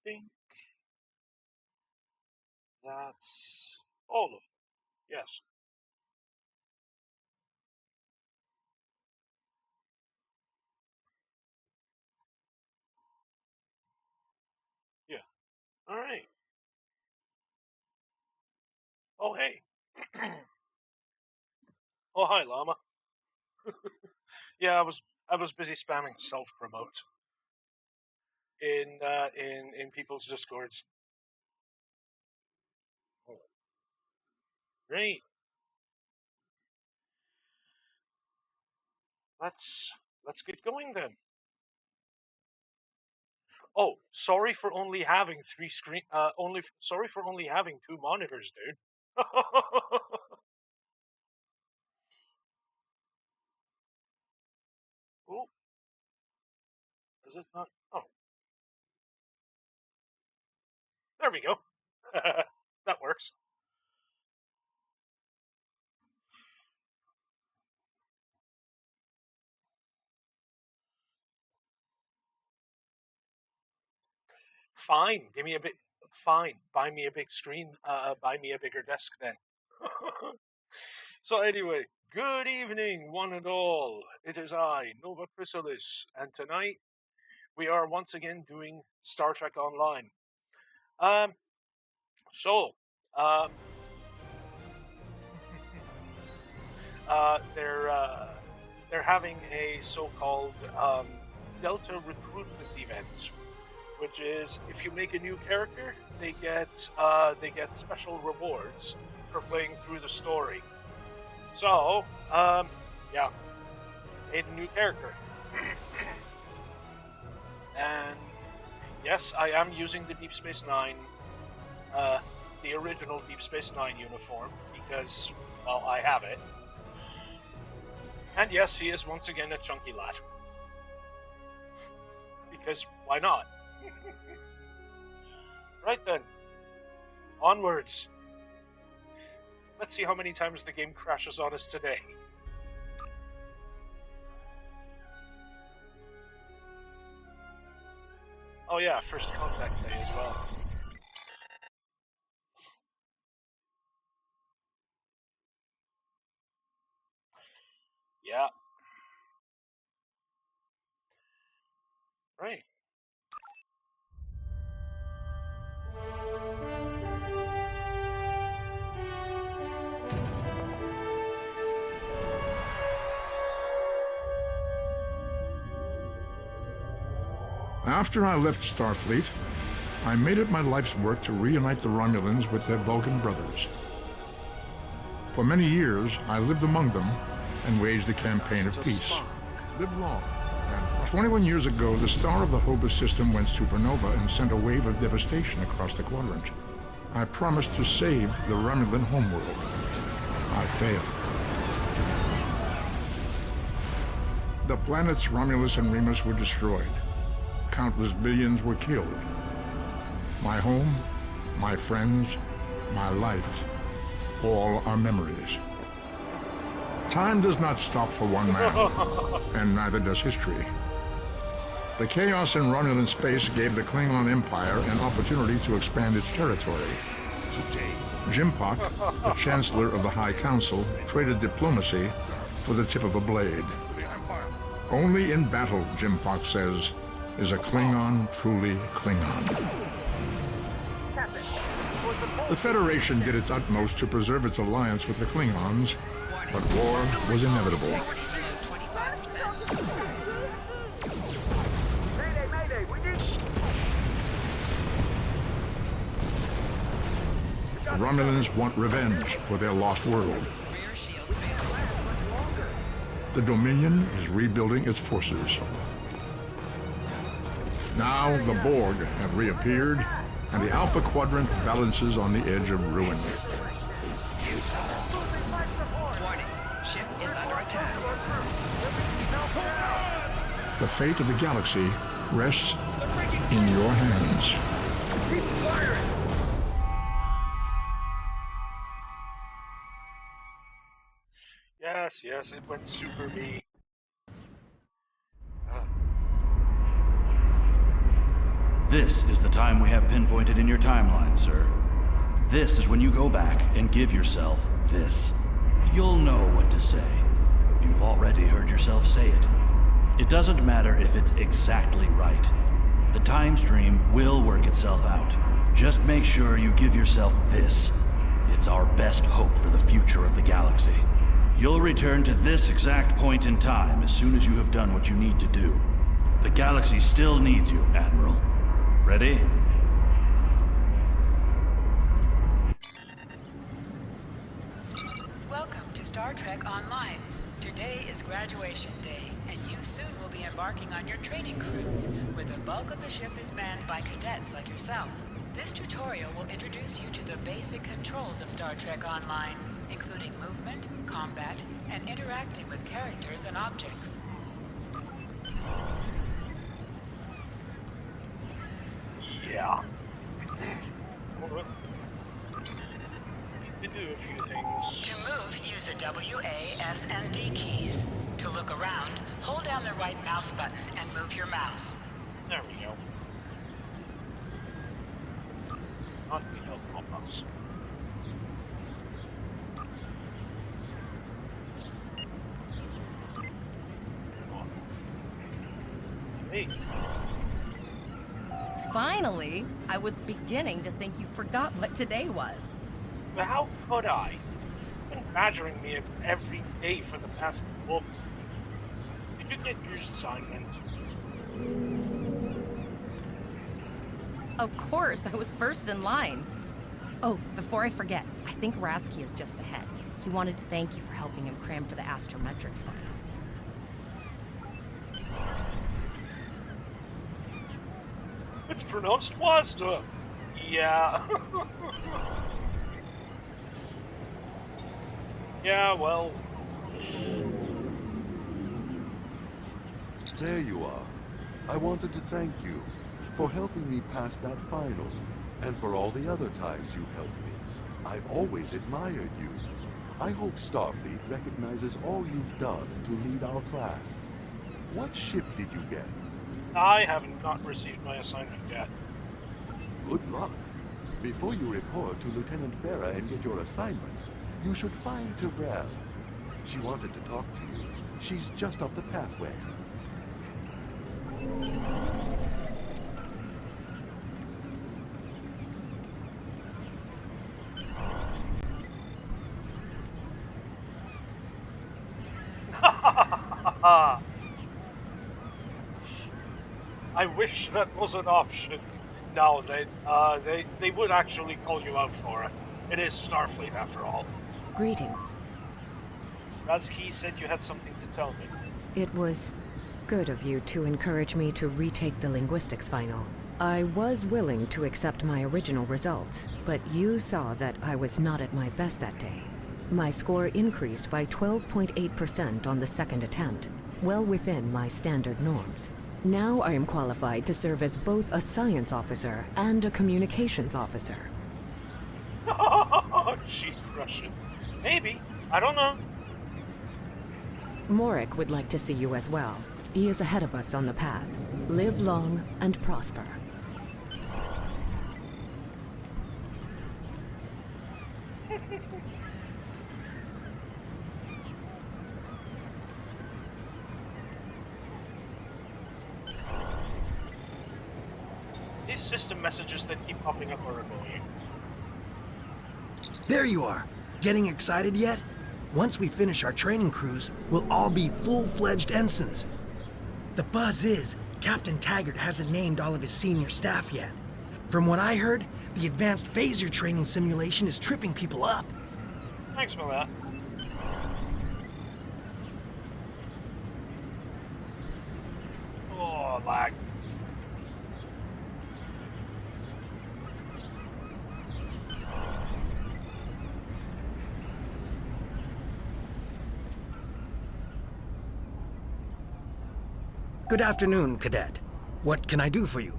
think that's all of them. Yes. Yeah. All right. Oh, hey. Oh, hi, Llama. Yeah, I was busy spamming self promote in people's discords. Oh, great. Let's get going then. Oh, sorry for only having three screen. Sorry for only having two monitors, dude. Oh, is it not? Oh, there we go. That works. Fine. Give me a bit. Fine. Buy me a big screen. Buy me a bigger desk then. So anyway, good evening, one and all. It is I, Nova Chrysalis, and tonight we are once again doing Star Trek Online. Um, so, um, they're having a so-called Delta recruitment event, which is if you make a new character, they get special rewards for playing through the story. So, yeah, made a new character, and yes, I am using the Deep Space Nine, uh, the original Deep Space Nine uniform because, well, I have it. And yes, he is once again a chunky lad. Because why not? Right then, onwards. Let's see how many times the game crashes on us today. Oh yeah, first contact day as well. Yeah, right. After I left Starfleet, I made it my life's work to reunite the Romulans with their Vulcan brothers. For many years, I lived among them and waged a campaign of peace. Live long. And 21 years ago, the star of the Hova system went supernova and sent a wave of devastation across the quadrant. I promised to save the Romulan homeworld. I failed. The planets Romulus and Remus were destroyed. Countless billions were killed. My home, my friends, my life, all are memories. Time does not stop for one man, and neither does history. The chaos in Romulan space gave the Klingon Empire an opportunity to expand its territory. Today, Jimpak, the Chancellor of the High Council, traded diplomacy for the tip of a blade. Only in battle, Jimpak says, is a Klingon truly Klingon. The Federation did its utmost to preserve its alliance with the Klingons, but war was inevitable. The Romulans want revenge for their lost world. The Dominion is rebuilding its forces. Now the Borg have reappeared, and the Alpha Quadrant balances on the edge of ruin. Resistance is futile. Warning, ship is under attack. The fate of the galaxy rests in your hands. Keep firing! Yes, it went super me. This is the time we have pinpointed in your timeline, sir. This is when you go back and give yourself this. You'll know what to say. You've already heard yourself say it. It doesn't matter if it's exactly right. The time stream will work itself out. Just make sure you give yourself this. It's our best hope for the future of the galaxy. You'll return to this exact point in time as soon as you have done what you need to do. The galaxy still needs you, Admiral. Ready? Welcome to Star Trek Online. Today is graduation day, and you soon will be embarking on your training cruise, where the bulk of the ship is manned by cadets like yourself. This tutorial will introduce you to the basic controls of Star Trek Online, including movement, combat, and interacting with characters and objects. Yeah. To do a few things. To move, use the W, A, S, and D keys. To look around, hold down the right mouse button and move your mouse. There we go. Not the helpful mouse. Hey. Finally, I was beginning to think you forgot what today was. But how could I? You've been badgering me every day for the past month. Did you get your assignment? Of course, I was first in line. Oh, before I forget, I think Rasky is just ahead. He wanted to thank you for helping him cram for the astrometrics final. It's pronounced Wasta. Yeah. Yeah, well. There you are. I wanted to thank you for helping me pass that final, and for all the other times you've helped me. I've always admired you. I hope Starfleet recognizes all you've done to lead our class. What ship did you get? I have not received my assignment yet. Good luck. Before you report to Lieutenant Farah and get your assignment, you should find Tyrell. She wanted to talk to you. She's just up the pathway. I wish that was an option. No, they would actually call you out for it. It is Starfleet after all. Greetings. Rasky said you had something to tell me. It was good of you to encourage me to retake the linguistics final. I was willing to accept my original results, but you saw that I was not at my best that day. My score increased by 12.8% on the second attempt, well within my standard norms. Now I am qualified to serve as both a science officer and a communications officer. Cheap Russian. Maybe. I don't know. Morik would like to see you as well. He is ahead of us on the path. Live long and prosper. These system messages that keep popping up are annoying. There you are. Getting excited yet? Once we finish our training cruise, we'll all be full-fledged ensigns. The buzz is, Captain Taggart hasn't named all of his senior staff yet. From what I heard, the advanced phaser training simulation is tripping people up. Thanks for that. Oh, lag. Good afternoon, Cadet. What can I do for you?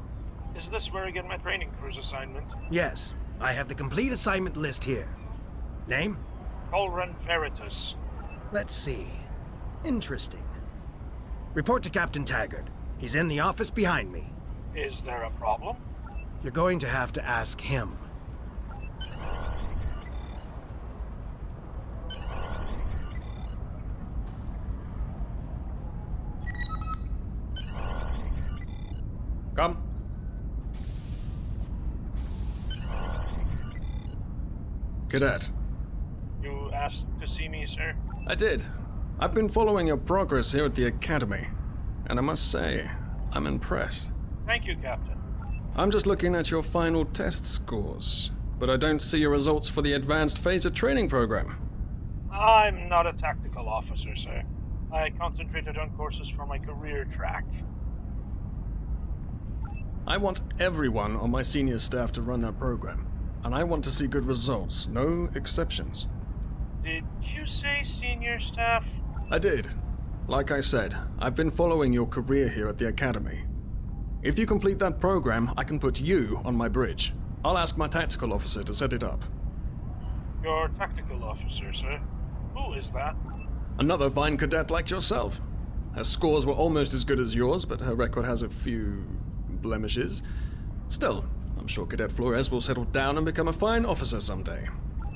Is this where I get my training cruise assignment? Yes, I have the complete assignment list here. Name? Colren Veritas. Let's see. Interesting. Report to Captain Taggart. He's in the office behind me. Is there a problem? You're going to have to ask him. Come. Cadet. You asked to see me, sir? I did. I've been following your progress here at the Academy, and I must say, I'm impressed. Thank you, Captain. I'm just looking at your final test scores, but I don't see your results for the Advanced Phaser Training Program. I'm not a tactical officer, sir. I concentrated on courses for my career track. I want everyone on my senior staff to run that program, and I want to see good results, no exceptions. Did you say senior staff? I did. Like I said, I've been following your career here at the Academy. If you complete that program, I can put you on my bridge. I'll ask my tactical officer to set it up. Your tactical officer, sir? Who is that? Another fine cadet like yourself. Her scores were almost as good as yours, but her record has a few blemishes. Still, I'm sure Cadet Flores will settle down and become a fine officer someday.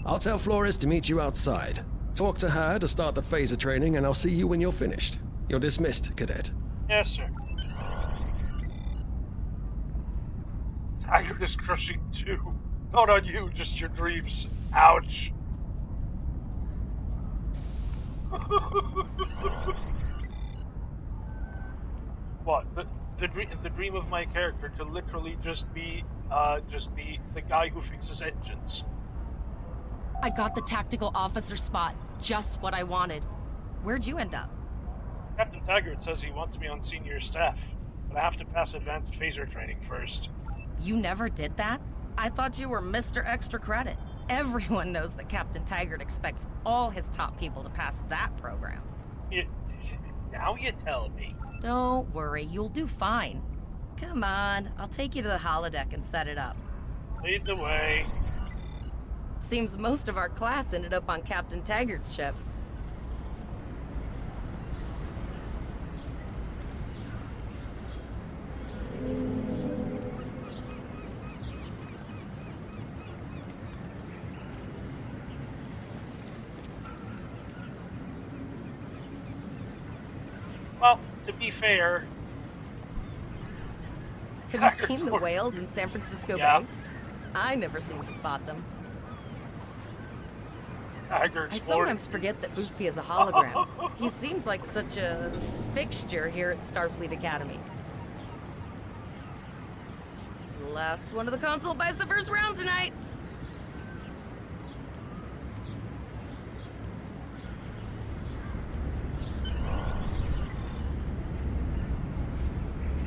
I'll tell Flores to meet you outside. Talk to her to start the phaser training, and I'll see you when you're finished. You're dismissed, Cadet. Yes, sir. Taggart is crushing too. Not on you, just your dreams. Ouch. What? The dream of my character to literally just be the guy who fixes engines. I got the tactical officer spot. Just what I wanted. Where'd you end up? Captain Taggart says he wants me on senior staff, but I have to pass advanced phaser training first. You never did that? I thought you were Mr. Extra Credit. Everyone knows that Captain Taggart expects all his top people to pass that program. Now you tell me. Don't worry, you'll do fine. Come on, I'll take you to the holodeck and set it up. Lead the way. Seems most of our class ended up on Captain Taggart's ship. Well, to be fair... Have you seen the whales in San Francisco Bay? I never seem to spot them. Taggart's I sometimes forget that Boothby is a hologram. He seems like such a fixture here at Starfleet Academy. Last one of the console buys the first round tonight.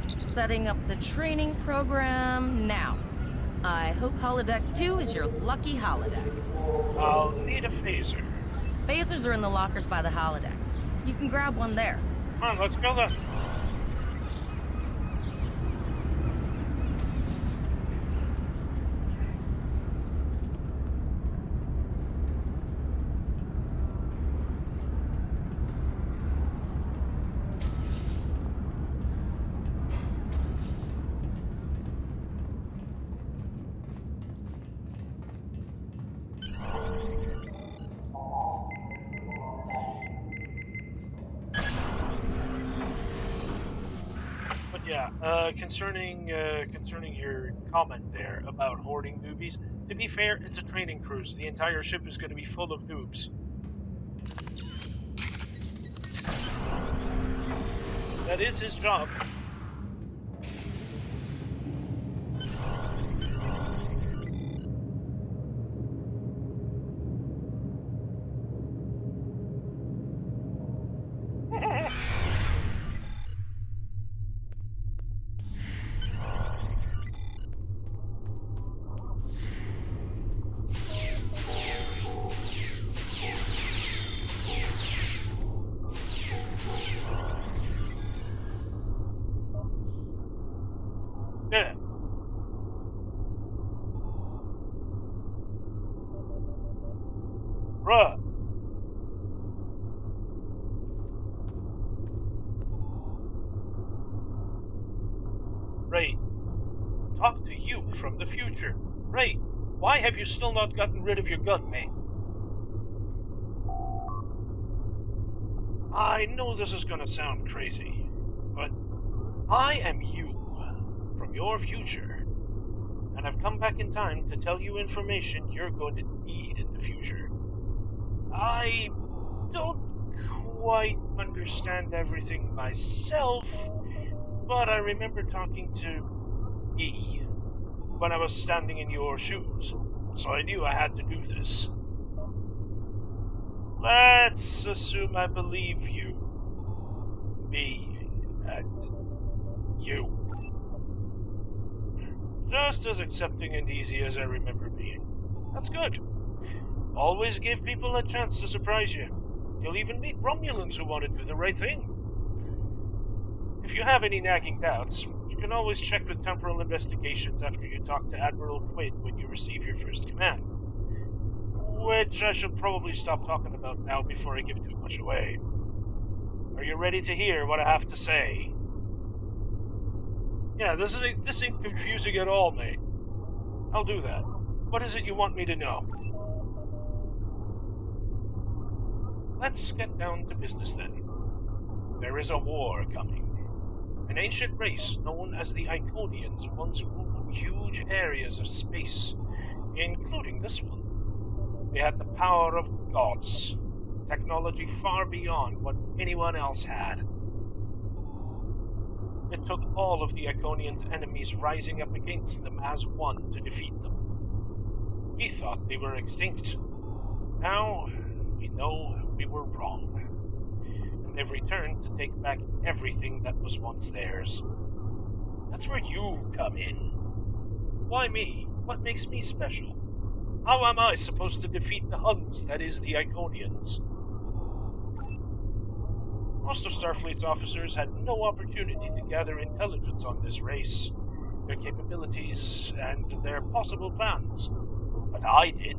Setting up the training program now. I hope Holodeck 2 is your lucky holodeck. I'll need a phaser. Phasers are in the lockers by the holodecks. You can grab one there. Come on, let's go then. Concerning your comment there about hoarding newbies, to be fair, it's a training cruise. The entire ship is going to be full of noobs. That is his job. talk to you from the future. Ray, why have you still not gotten rid of your gun, mate? I know this is gonna sound crazy, but I am you from your future, and I've come back in time to tell you information you're going to need in the future. I don't quite understand everything myself, but I remember talking to E when I was standing in your shoes, so I knew I had to do this. Let's assume I believe you. Me. You. Just as accepting and easy as I remember being. That's good. Always give people a chance to surprise you. You'll even meet Romulans who want to do the right thing. If you have any nagging doubts, you can always check with Temporal Investigations after you talk to Admiral Quinn when you receive your first command. Which I should probably stop talking about now before I give too much away. Are you ready to hear what I have to say? Yeah, this ain't confusing at all, mate. I'll do that. What is it you want me to know? Let's get down to business then. There is a war coming. An ancient race known as the Iconians once ruled huge areas of space, including this one. They had the power of gods, technology far beyond what anyone else had. It took all of the Iconians' enemies rising up against them as one to defeat them. We thought they were extinct. Now, we know we were wrong. And they've returned to take back everything that was once theirs. That's where you come in. Why me? What makes me special? How am I supposed to defeat the Huns that is the Iconians? Most of Starfleet's officers had no opportunity to gather intelligence on this race, their capabilities, and their possible plans. But I did.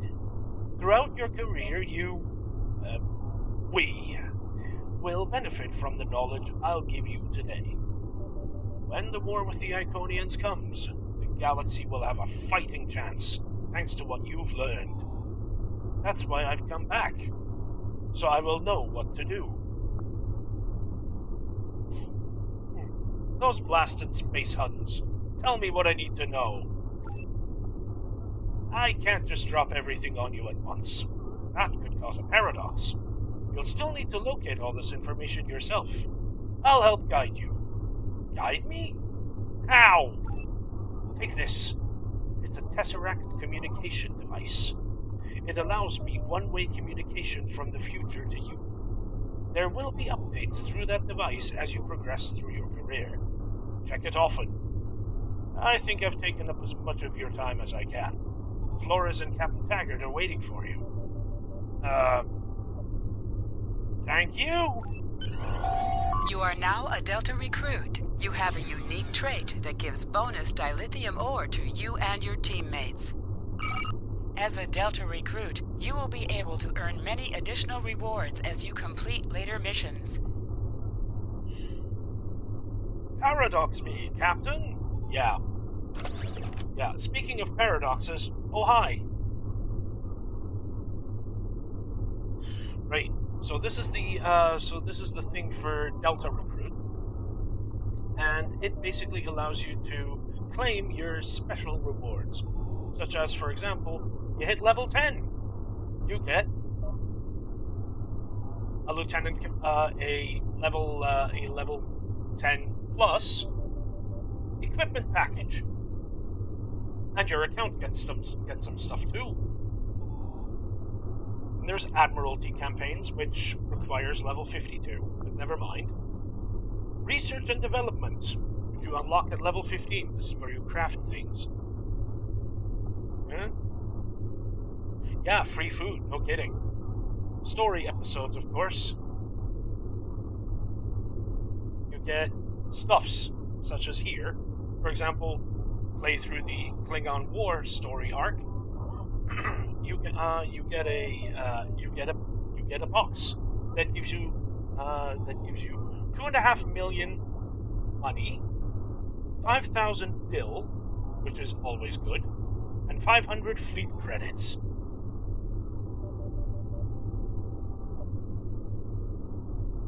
Throughout your career, we will benefit from the knowledge I'll give you today. When the war with the Iconians comes, the galaxy will have a fighting chance, thanks to what you've learned. That's why I've come back, so I will know what to do. Those blasted space Huns. Tell me what I need to know. I can't just drop everything on you at once. That could cause a paradox. You'll still need to locate all this information yourself. I'll help guide you. Guide me? How? Take this. It's a Tesseract communication device. It allows me one-way communication from the future to you. There will be updates through that device as you progress through your career. Check it often. I think I've taken up as much of your time as I can. Flores and Captain Taggart are waiting for you. Thank you. You are now a Delta recruit. You have a unique trait that gives bonus dilithium ore to you and your teammates. As a Delta recruit, you will be able to earn many additional rewards as you complete later missions. Paradox me, Captain? Yeah, speaking of paradoxes, oh hi. Right, so this is the thing for Delta Recruit. And it basically allows you to claim your special rewards. Such as, for example, you hit level 10. You get a lieutenant, a level 10 plus equipment package, and your account gets some stuff too. And there's Admiralty campaigns, which requires level 52, but never mind. Research and development, which you unlock at level 15. This is where you craft things. Yeah, free food, no kidding. Story episodes, of course. You get stuffs, such as here. For example, play through the Klingon War story arc. you get a box that gives you 2.5 million money, 5,000 bill, which is always good, and 500 fleet credits.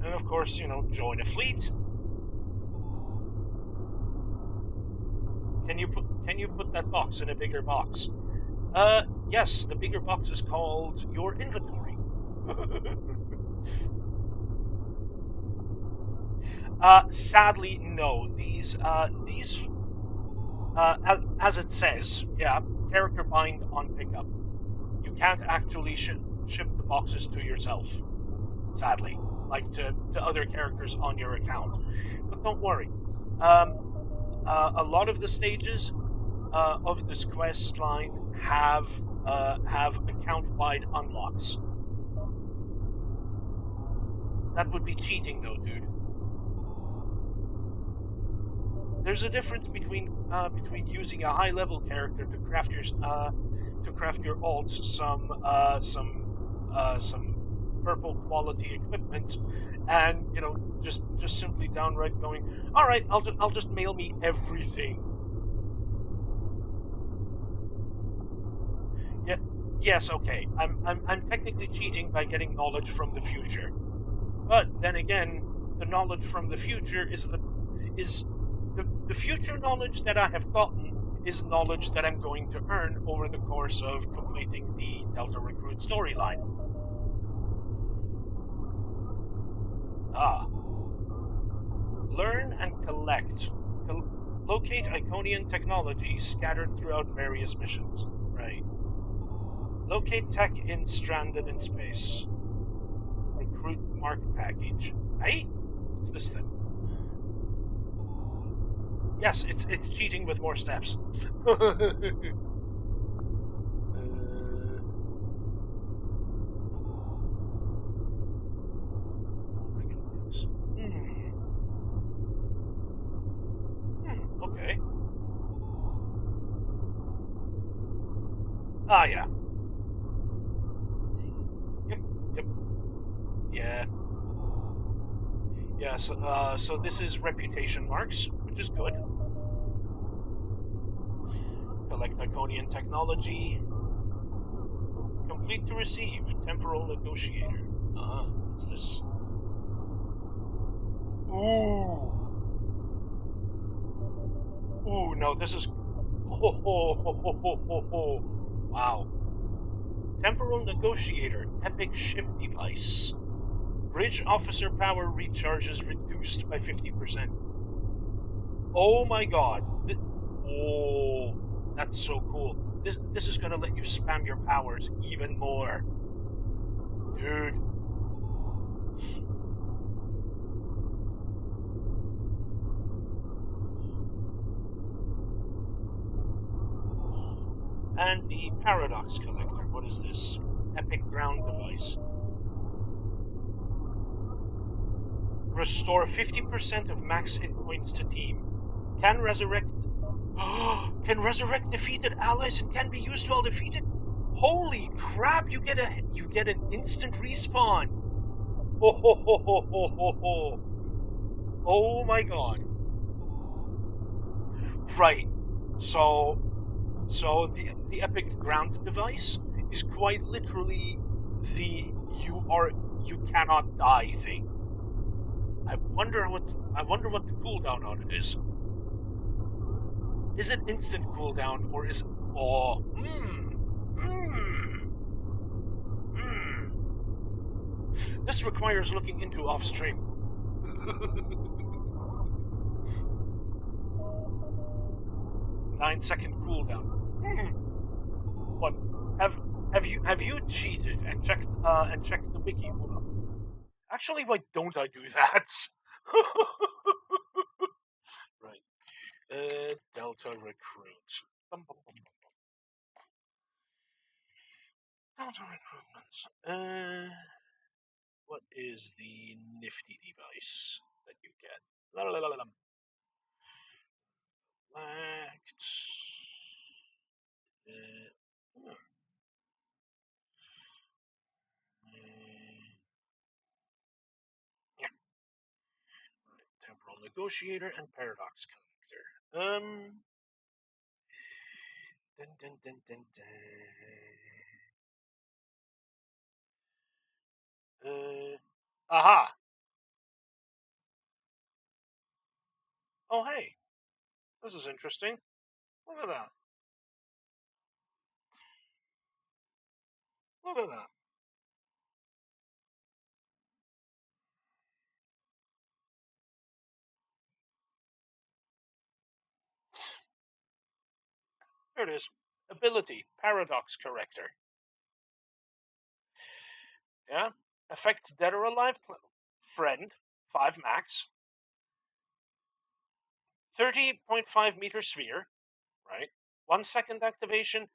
And of course, join a fleet. Can you put that box in a bigger box? Yes, the bigger box is called your inventory. Sadly, no. These, as it says, yeah, character bind on pickup. You can't actually ship the boxes to yourself, sadly, like to other characters on your account. But don't worry. A lot of the stages of this quest line have account-wide unlocks. That would be cheating, though, dude. There's a difference between using a high-level character to craft your alts some purple quality equipment, and just simply downright going, all right, I'll just mail me everything. Yeah, yes, okay. I'm technically cheating by getting knowledge from the future, but then again, the knowledge from the future is the future knowledge that I have gotten is knowledge that I'm going to earn over the course of completing the Delta Recruit storyline. Learn and collect. Locate Iconian technology scattered throughout various missions. Right. Locate tech stranded in space. Recruit market package. Hey? What's this thing? Yes, it's cheating with more steps. Okay. Ah, yeah. Yep. Yeah. Yeah, so this is reputation marks, which is good. Collect Iconian technology. Complete to receive. Temporal negotiator. What's this? Ooh, no, this is... Wow. Temporal negotiator. Epic ship device. Bridge officer power recharges reduced by 50%. Oh my god. That's so cool. This is gonna let you spam your powers even more. Dude. And the Paradox Collector. What is this? Epic ground device. Restore 50% of max hit points to team. Can resurrect defeated allies and can be used while defeated. Holy crap! You get an instant respawn. Oh my god. Right. So the epic ground device is quite literally the you cannot die thing. I wonder what the cooldown on it is. Is it instant cooldown or is it This requires looking into off stream. 9-second cooldown. What? Have you cheated and checked the wiki? Hold on. Actually, why don't I do that? Right. Delta Recruit. Delta Recruitments. What is the nifty device that you get? Yeah. Temporal Negotiator and Paradox Collector. Dun, dun, dun, dun, dun. Aha! Oh, hey. This is interesting. Look at that. Look at that. There it is. Ability, Paradox Corrector. Yeah? Affects dead or alive friend, 5 max. 30.5 meter sphere, right? 1 second activation,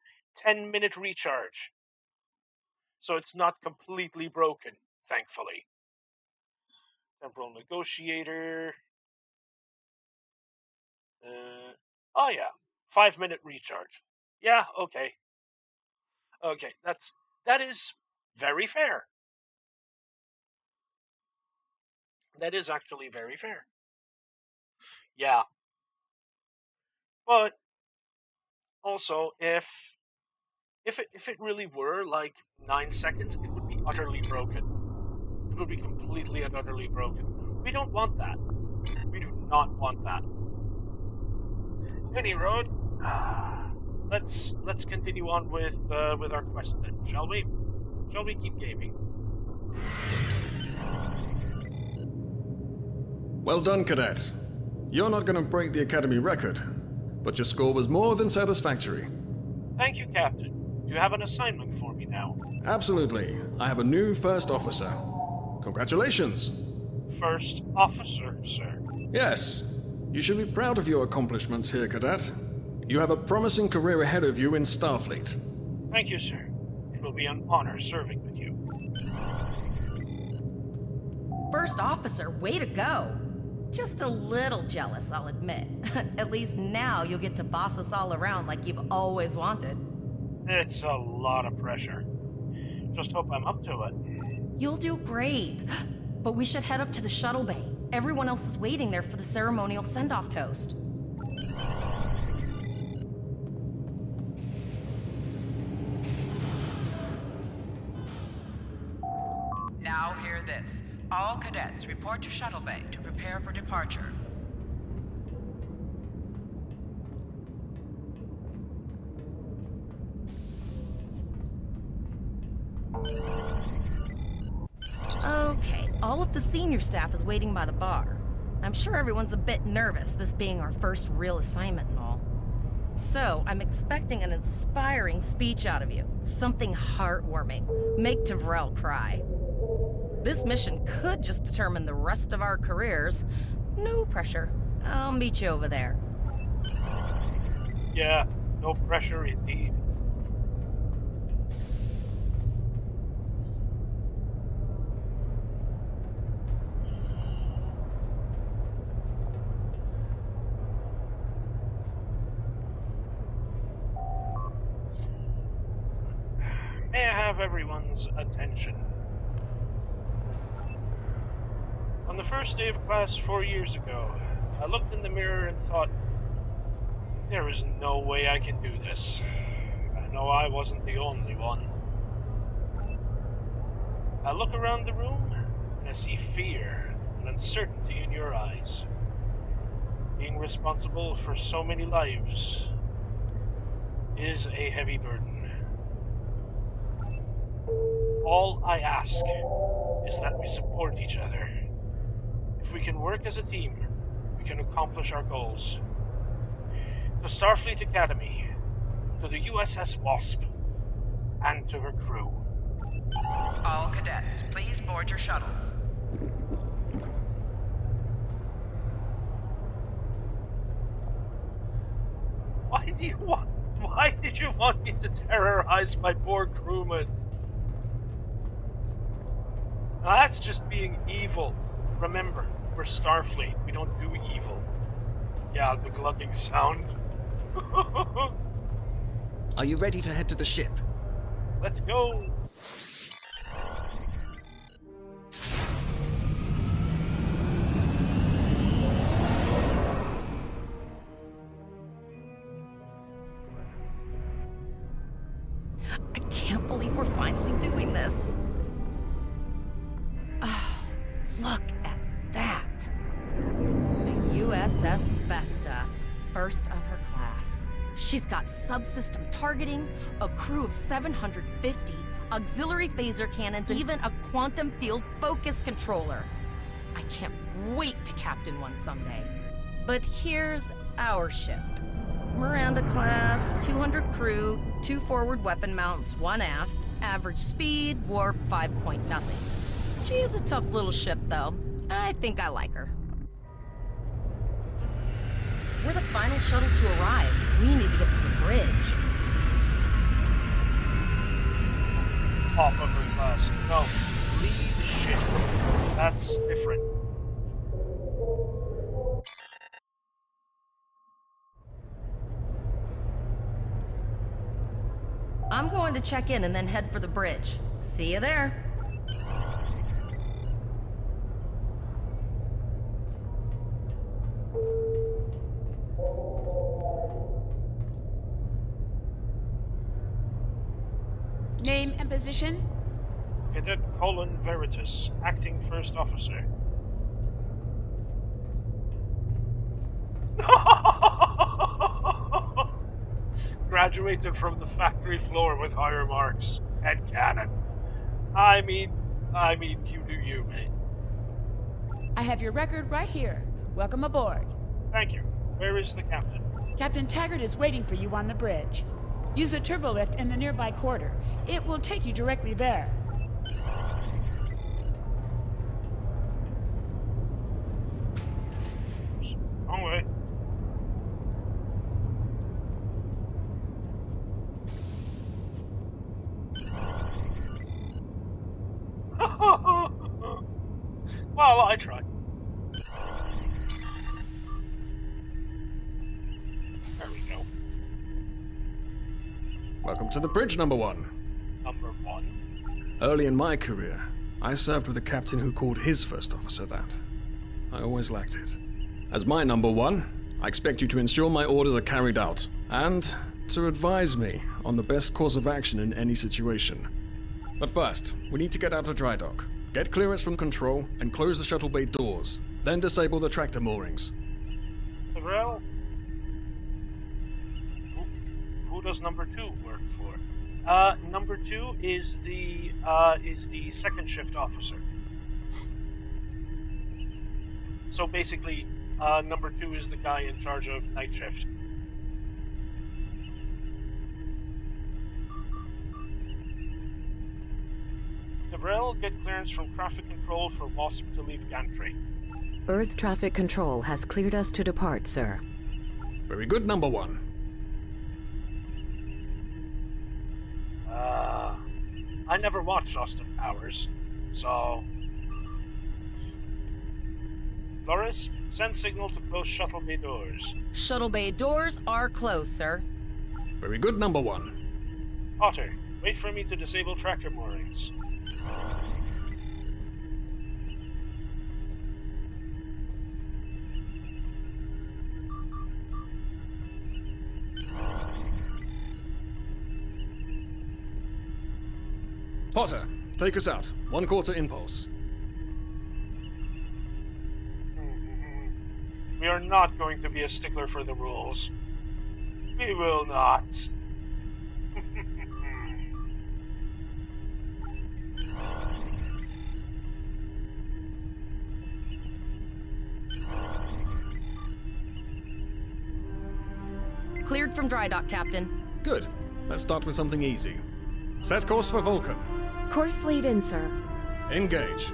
10-minute recharge. So it's not completely broken, thankfully. Temporal Negotiator. Oh yeah, 5-minute recharge. Yeah, okay. Okay, that is very fair. That is actually very fair. Yeah. But also, if it really were like 9 seconds, it would be utterly broken. It would be completely and utterly broken. We don't want that. We do not want that. Any road. Let's continue on with our quest then, shall we? Shall we keep gaming? Well done, Cadet. You're not going to break the Academy record, but your score was more than satisfactory. Thank you, Captain. Do you have an assignment for me now? Absolutely. I have a new first officer. Congratulations. First officer, sir. Yes. You should be proud of your accomplishments here, Cadet. You have a promising career ahead of you in Starfleet. Thank you, sir. It will be an honor serving with you. First officer, way to go! Just a little jealous, I'll admit. At least now you'll get to boss us all around like you've always wanted. It's a lot of pressure. Just hope I'm up to it. You'll do great. But we should head up to the shuttle bay. Everyone else is waiting there for the ceremonial send-off toast. Now hear this. All cadets report to shuttle bay to prepare for departure. Okay, all of the senior staff is waiting by the bar. I'm sure everyone's a bit nervous, this being our first real assignment and all. So, I'm expecting an inspiring speech out of you. Something heartwarming. Make Tavrel cry. This mission could just determine the rest of our careers. No pressure. I'll meet you over there. Yeah, no pressure indeed. May I have everyone's attention? On the first day of class 4 years ago, I looked in the mirror and thought, there is no way I can do this. I know I wasn't the only one. I look around the room and I see fear and uncertainty in your eyes. Being responsible for so many lives is a heavy burden. All I ask is that we support each other. If we can work as a team, we can accomplish our goals. To Starfleet Academy, to the USS Wasp, and to her crew. All cadets, please board your shuttles. Why did you want me to terrorize my poor crewmen? Now that's just being evil. Remember, we're Starfleet. We don't do evil. Yeah, the glugging sound. Are you ready to head to the ship? Let's go. SS Vesta, first of her class. She's got subsystem targeting, a crew of 750, auxiliary phaser cannons, and even a quantum field focus controller. I can't wait to captain one someday. But here's our ship. Miranda class, 200 crew, 2 forward weapon mounts, 1 aft, average speed, warp 5.0. She's a tough little ship, though. I think I like her. We're the final shuttle to arrive. We need to get to the bridge. Top of her class. No, lead ship. That's different. I'm going to check in and then head for the bridge. See you there. Name and position? Cadet Colin Veritas, acting first officer. Graduated from the factory floor with higher marks. Head cannon. I mean, you do you, mate. I have your record right here. Welcome aboard. Thank you. Where is the captain? Captain Taggart is waiting for you on the bridge. Use a turbolift in the nearby quarter. It will take you directly there. Wrong way. Well, I tried. There we go. Welcome to the bridge, number 1. Number 1? Early in my career, I served with a captain who called his first officer that. I always liked it. As my number 1, I expect you to ensure my orders are carried out, and to advise me on the best course of action in any situation. But first, we need to get out of dry dock, get clearance from control, and close the shuttle bay doors, then disable the tractor moorings. Tyrell? Who does number 2 work for? Number 2 is the second shift officer. So basically, number 2 is the guy in charge of night shift. Tyrell, get clearance from traffic control for WASP to leave gantry. Earth traffic control has cleared us to depart, sir. Very good, number 1. I never watched Austin Powers, so... Flores, send signal to close shuttle bay doors. Shuttle bay doors are closed, sir. Very good, number 1. Potter, wait for me to disable tractor moorings. Potter, take us out. 1/4 impulse. We are not going to be a stickler for the rules. We will not. Cleared from dry dock, Captain. Good. Let's start with something easy. Set course for Vulcan. Course lead in, sir. Engage.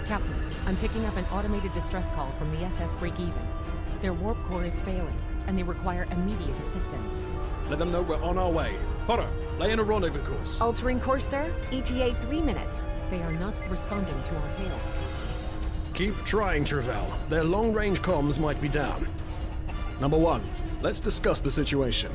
Captain, I'm picking up an automated distress call from the SS Breakeven. Their warp core is failing, and they require immediate assistance. Let them know we're on our way. Potter, lay in a rendezvous course. Altering course, sir. ETA 3 minutes. They are not responding to our hails, Captain. Keep trying, Travell. Their long-range comms might be down. Number 1, let's discuss the situation.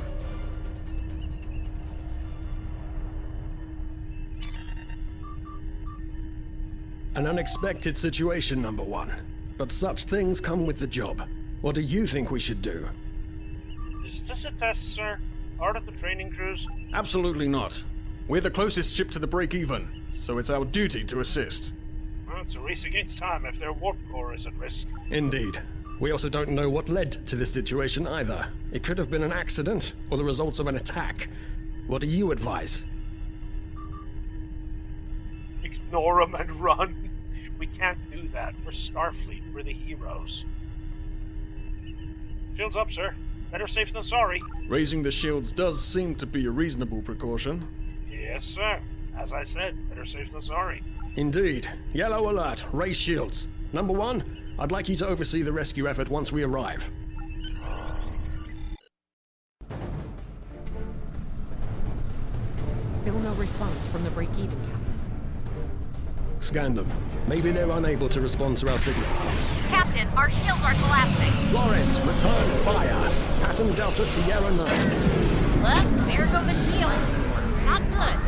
An unexpected situation, number 1. But such things come with the job. What do you think we should do? Is this a test, sir? part of the training crews? Absolutely not. We're the closest ship to the break-even, so it's our duty to assist. Well, it's a race against time if their warp core is at risk. Indeed. We also don't know what led to this situation either. It could have been an accident, or the results of an attack. What do you advise? Ignore them and run. We can't do that. We're Starfleet. We're the heroes. Shields up, sir. Better safe than sorry. Raising the shields does seem to be a reasonable precaution. Yes, sir. As I said, better safe than sorry. Indeed. Yellow alert. Raise shields. Number 1, I'd like you to oversee the rescue effort once we arrive. Still no response from the break-even, Captain. Scan them. Maybe they're unable to respond to our signal. Captain, our shields are collapsing. Flores, return fire. Pattern Delta Sierra 9. Well, there go the shields. Not good.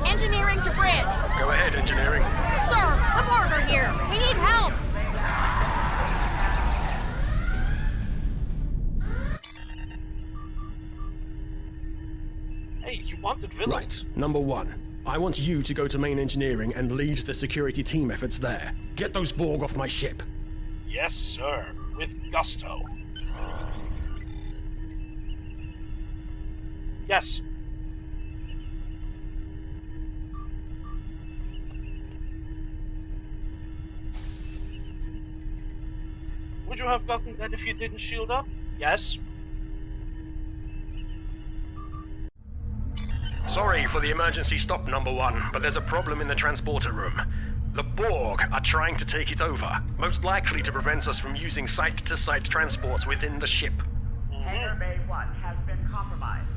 Engineering to bridge. Go ahead, engineering. Sir, the Borg are here. We need help. Hey, you wanted villains. Right. Number 1. I want you to go to main engineering and lead the security team efforts there. Get those Borg off my ship. Yes, sir. With gusto. Yes. Would you have gotten that if you didn't shield up? Yes. Sorry for the emergency stop, Number 1, but there's a problem in the transporter room. The Borg are trying to take it over, most likely to prevent us from using site-to-site transports within the ship. Hangar Bay 1 has been compromised.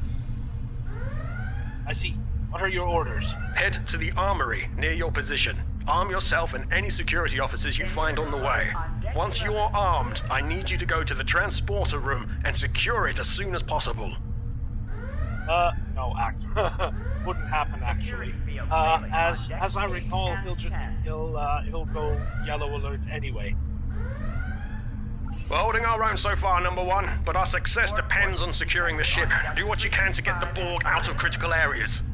I see. What are your orders? Head to the armory near your position. Arm yourself and any security officers you find on the way. Once you're armed, I need you to go to the transporter room and secure it as soon as possible. No, wouldn't happen actually. As I recall, he'll go yellow alert anyway. We're holding our own so far, Number 1, but our success depends on securing the ship. Do what you can to get the Borg out of critical areas.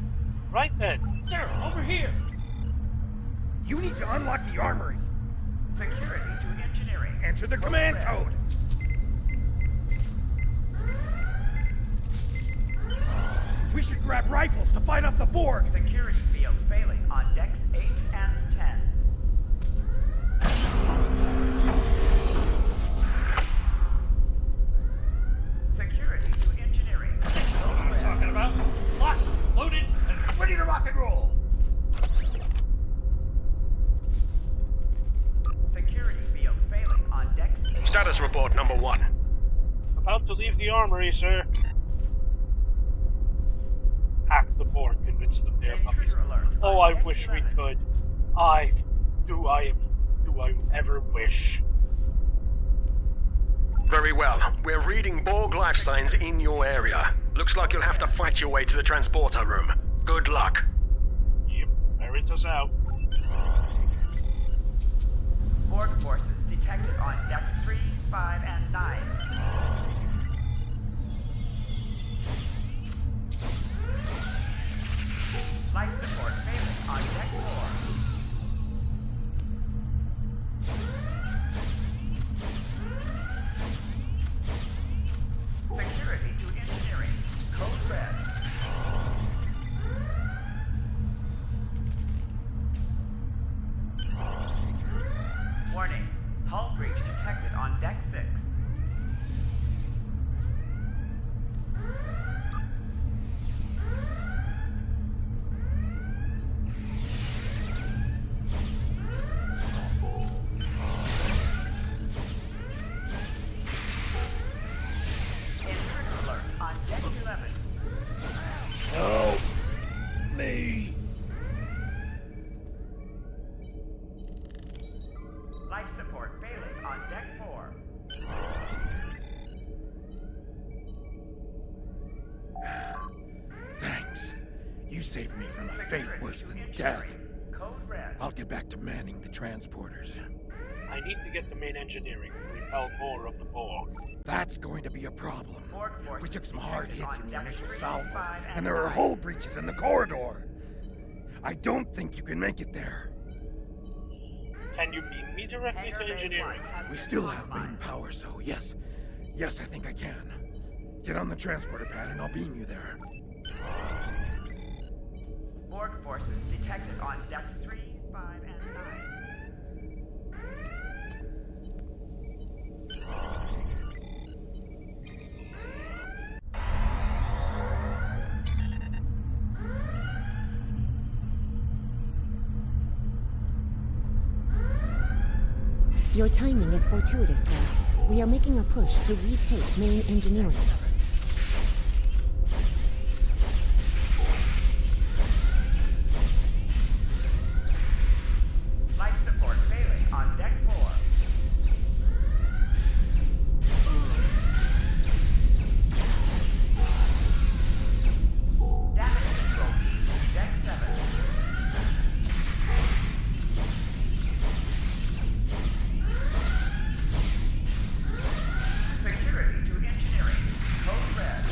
Right then. Sir, over here. You need to unlock the armory. Security to engineering. Enter the command code. We should grab rifles to fight off the Borg. Security field failing on decks 8 and 10. Security to engineering. What am I talking about? Locked, loaded, and ready to rock and roll. Security field failing on decks 8. Status report, Number 1. About to leave the armory, sir. Hack the Borg, convince them they're puppies. Oh, I wish we could. Do I ever wish? Very well. We're reading Borg life signs in your area. Looks like you'll have to fight your way to the transporter room. Good luck. Yep, ferret us out. Borg forces detected on decks 3, 5, and 9. Life support failing on deck 4. Security to engineering. Code red. Warning. Hull breach detected on deck 6. Life support failing on deck 4. Thanks. You saved me from a fate worse than death. Code red. I'll get back to manning the transporters. I need to get to main engineering to repel more of the Borg. That's going to be a problem. We took some hard hits in the initial salvo, and there are hull breaches in the corridor. I don't think you can make it there. Can you beam me directly to engineering? We still have main power, so yes. Yes, I think I can. Get on the transporter pad and I'll beam you there. Borg forces detected on deck 3, 5, and 9. Your timing is fortuitous, sir. We are making a push to retake main engineering. Life support failing on deck 4. Damage control key, deck 7. Security to engineering, code red.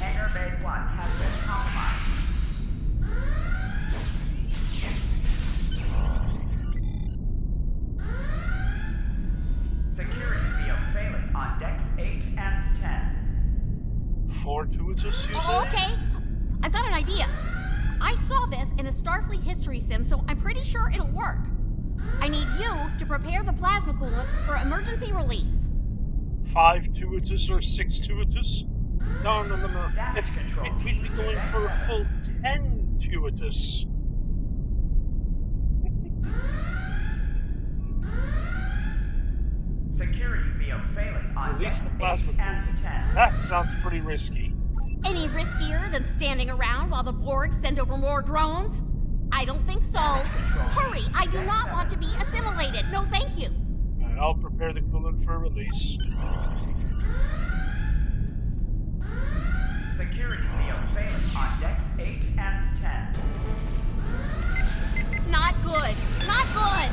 Hangar Bay 1 has been compromised. Security field failing on decks 8 and 10. Fortuitous, you say? Oh, okay. I've got an idea. I saw this in a Starfleet history sim, so I'm pretty sure it'll work. I need you to prepare the plasma coolant for emergency release. 5 tuitus or 6 tuitus? No. We'd be going for a full 10 tuitus. Security field failing on Release the plasma and coolant. 10. That sounds pretty risky. Any riskier than standing around while the Borg send over more drones? I don't think so. Hurry, I do not want to be assimilated. No, thank you. And I'll prepare the coolant for release. Security field failing on decks 8 and 10. Not good. Not good.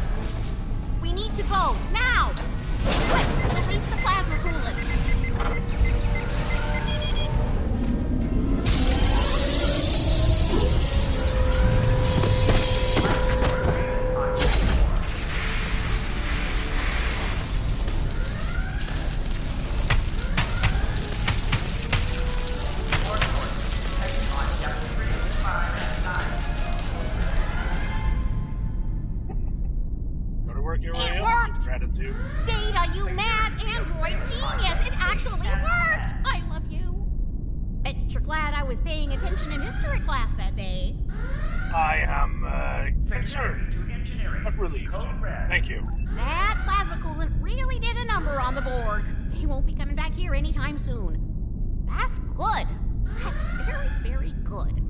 We need to go now. Quick, release the plasma coolant. Gotta work your way It up. worked! Gratitude. Data, you mad android genius! It actually worked! I love you. Bet you're glad I was paying attention in history class that day. I am concerned, but relieved. Thank you. That plasma coolant really did a number on the Borg. They won't be coming back here anytime soon. That's good. That's very, very good.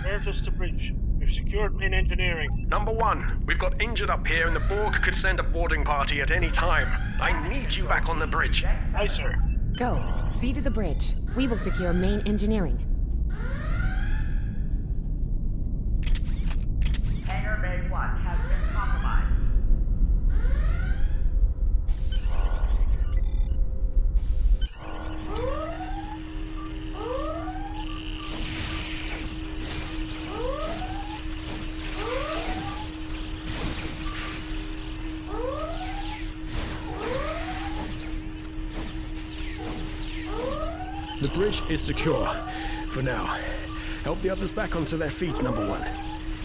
Veritas to bridge. We've secured main engineering. Number 1, we've got injured up here and the Borg could send a boarding party at any time. I need you back on the bridge. Aye, sir. Go. See to the bridge. We will secure main engineering. Hangar Bay 1 has been compromised. The bridge is secure. For now. Help the others back onto their feet, Number 1.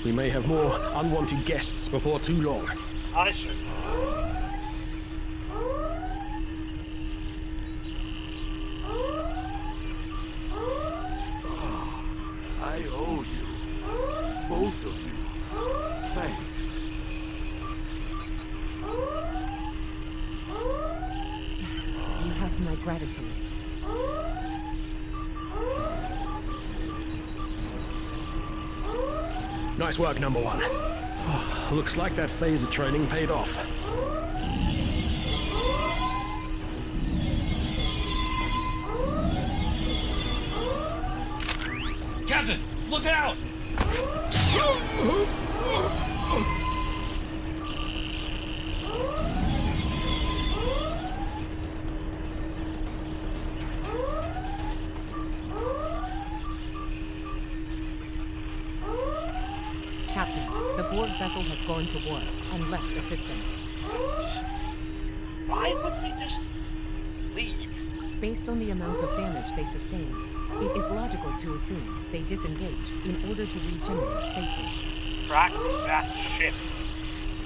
We may have more unwanted guests before too long. Aye, sir. I owe you. Both of you. Thanks. You have my gratitude. Nice work, Number 1. Looks like that phase of training paid off. Captain, look out! Captain, the Borg vessel has gone to warp and left the system. Why would they just leave? Based on the amount of damage they sustained, it is logical to assume they disengaged in order to regenerate safely. Track that ship.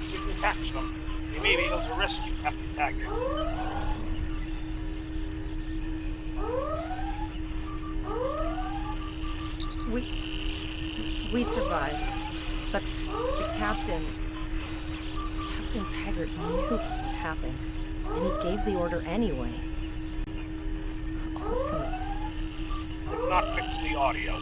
If we can catch them, we may be able to rescue Captain Taggart. We survived. But the Captain Taggart knew what would happen, and he gave the order anyway. Ultimate. They've not fixed the audio.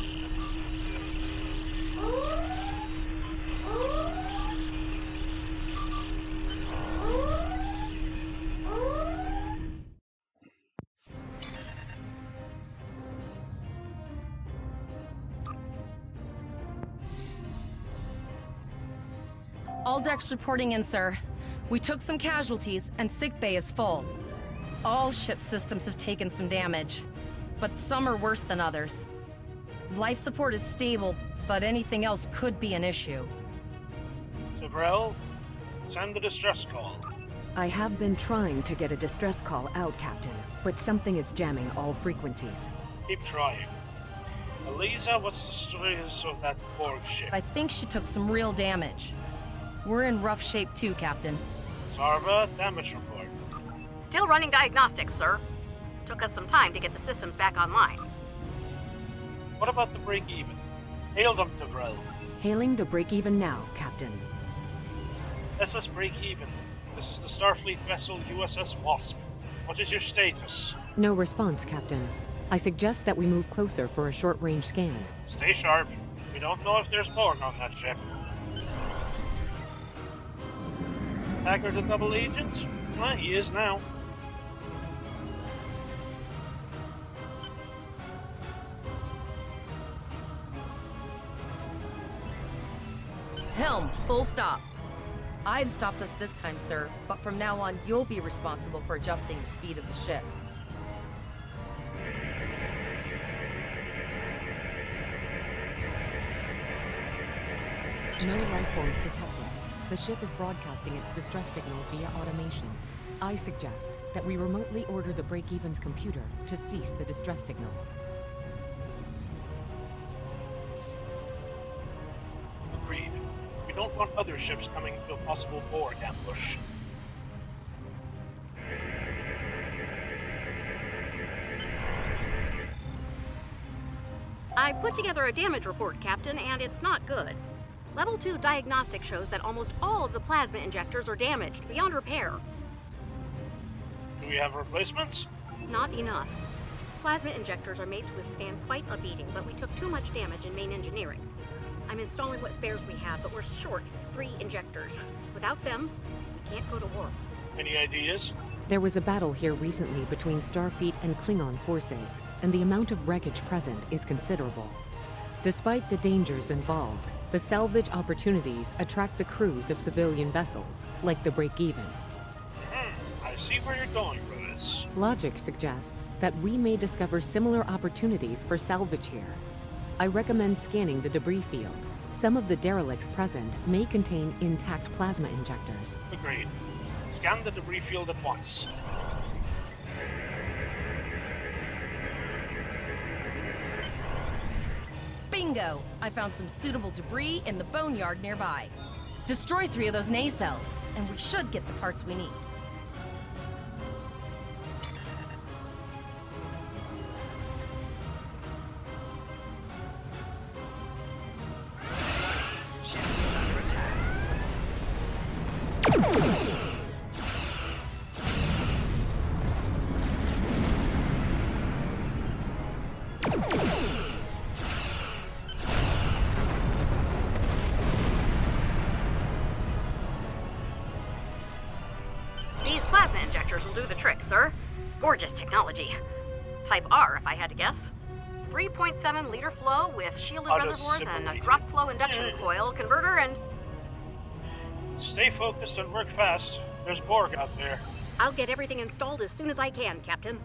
All decks reporting in, sir. We took some casualties, and sickbay is full. All ship systems have taken some damage, but some are worse than others. Life support is stable, but anything else could be an issue. Tyrell, send the distress call. I have been trying to get a distress call out, Captain, but something is jamming all frequencies. Keep trying. Eliza, what's the status of that Borg ship? I think she took some real damage. We're in rough shape too, Captain. Zarva, damage report. Still running diagnostics, sir. Took us some time to get the systems back online. What about the break-even? Hail them, Tyrell. Hailing the break-even now, Captain. SS break-even. This is the Starfleet vessel USS Wasp. What is your status? No response, Captain. I suggest that we move closer for a short-range scan. Stay sharp. We don't know if there's Borg on that ship. Taggart a double agent? Well, he is now. Helm, full stop. I've stopped us this time, sir, but from now on, you'll be responsible for adjusting the speed of the ship. No life forms detected. The ship is broadcasting its distress signal via automation. I suggest that we remotely order the break-even's computer to cease the distress signal. Agreed. We don't want other ships coming to a possible Borg ambush. I put together a damage report, Captain, and it's not good. Level 2 diagnostic shows that almost all of the plasma injectors are damaged beyond repair. Do we have replacements? Not enough. Plasma injectors are made to withstand quite a beating, but we took too much damage in main engineering. I'm installing what spares we have, but we're short 3 injectors. Without them, we can't go to war. Any ideas? There was a battle here recently between Starfleet and Klingon forces, and the amount of wreckage present is considerable. Despite the dangers involved, the salvage opportunities attract the crews of civilian vessels, like the break-even. I see where you're going for this. Logic suggests that we may discover similar opportunities for salvage here. I recommend scanning the debris field. Some of the derelicts present may contain intact plasma injectors. Agreed. Scan the debris field at once. Bingo! I found some suitable debris in the boneyard nearby. Destroy 3 of those nacelles, and we should get the parts we need. These plasma injectors will do the trick, sir. Gorgeous technology. Type R, if I had to guess. 3.7 liter flow with shielded reservoirs and a Unassimilated. drop flow induction coil converter and... Stay focused and work fast. There's Borg out there. I'll get everything installed as soon as I can, Captain.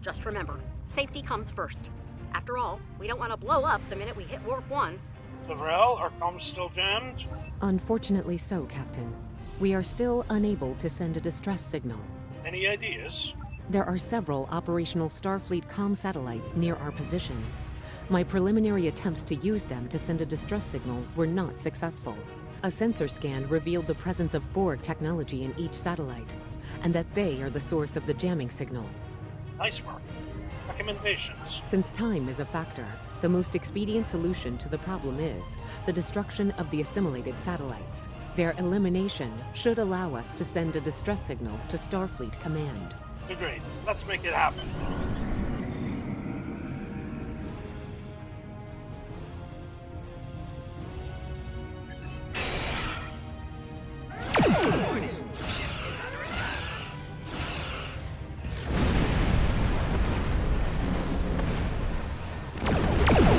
Just remember, safety comes first. After all, we don't want to blow up the minute we hit Warp 1. Severell, are comms still jammed? Unfortunately so, Captain. We are still unable to send a distress signal. Any ideas? There are several operational Starfleet comm satellites near our position. My preliminary attempts to use them to send a distress signal were not successful. A sensor scan revealed the presence of Borg technology in each satellite, and that they are the source of the jamming signal. Nice work. Recommendations? Since time is a factor, the most expedient solution to the problem is the destruction of the assimilated satellites. Their elimination should allow us to send a distress signal to Starfleet Command. Agreed. Let's make it happen.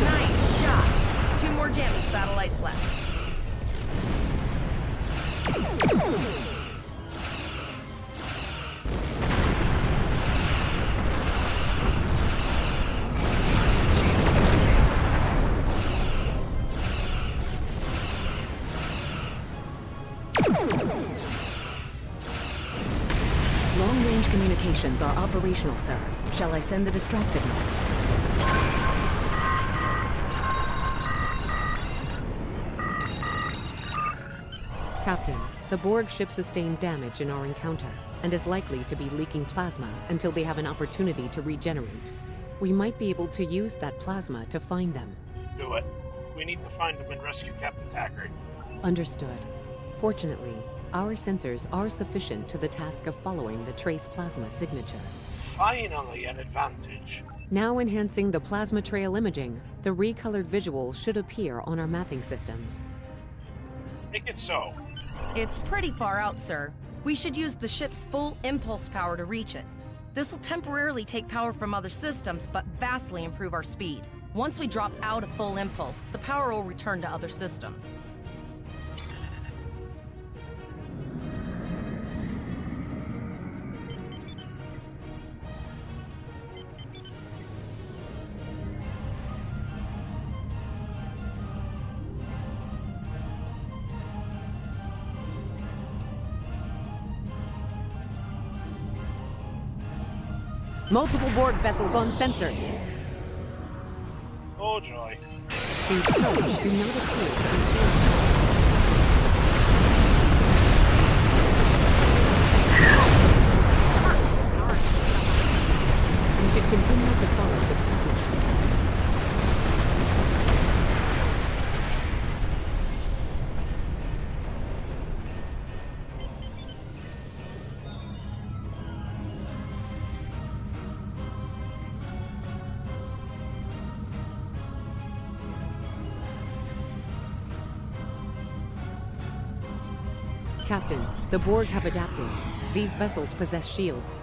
Nice shot. 2 more jamming satellites left. Long-range communications are operational, sir. Shall I send the distress signal? Captain, the Borg ship sustained damage in our encounter and is likely to be leaking plasma until they have an opportunity to regenerate. We might be able to use that plasma to find them. Do it. We need to find them and rescue Captain Taggart. Understood. Fortunately, our sensors are sufficient to the task of following the trace plasma signature. Finally an advantage. Now enhancing the plasma trail imaging, the recolored visuals should appear on our mapping systems. Make it so. It's pretty far out, sir. We should use the ship's full impulse power to reach it. This will temporarily take power from other systems, but vastly improve our speed. Once we drop out of full impulse, the power will return to other systems. Multiple Borg vessels on sensors. Oh joy. These probes do not appear to be shielded. We should continue to follow the plasma trail. Captain, the Borg have adapted. These vessels possess shields.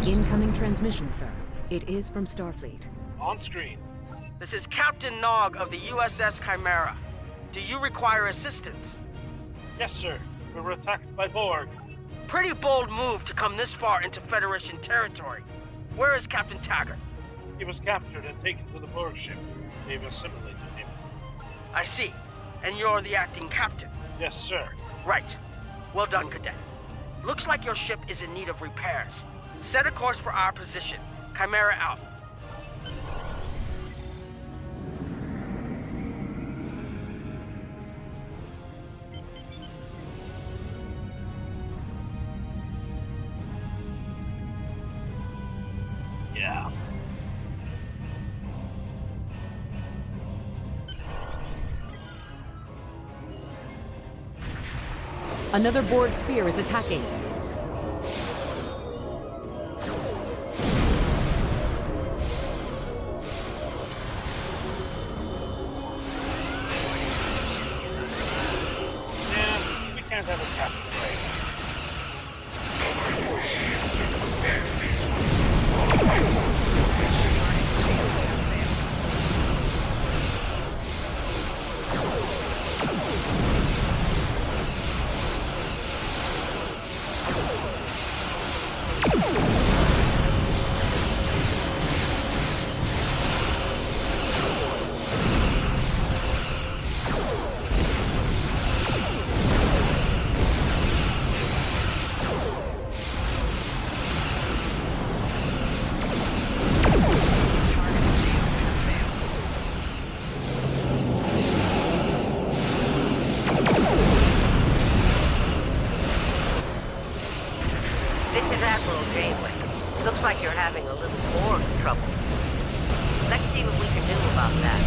Incoming transmission, sir. It is from Starfleet. On screen. This is Captain Nog of the USS Chimera. Do you require assistance? Yes, sir. We were attacked by Borg. Pretty bold move to come this far into Federation territory. Where is Captain Taggart? He was captured and taken to the Borg ship. They've assimilated him. I see. And you're the acting captain? Yes, sir. Right. Well done, Cadet. Looks like your ship is in need of repairs. Set a course for our position. Chimera out. Another Borg sphere is attacking. Yeah, we can't have a captain right now. This is Admiral Janeway. Looks like you're having a little Borg trouble. Let's see what we can do about that.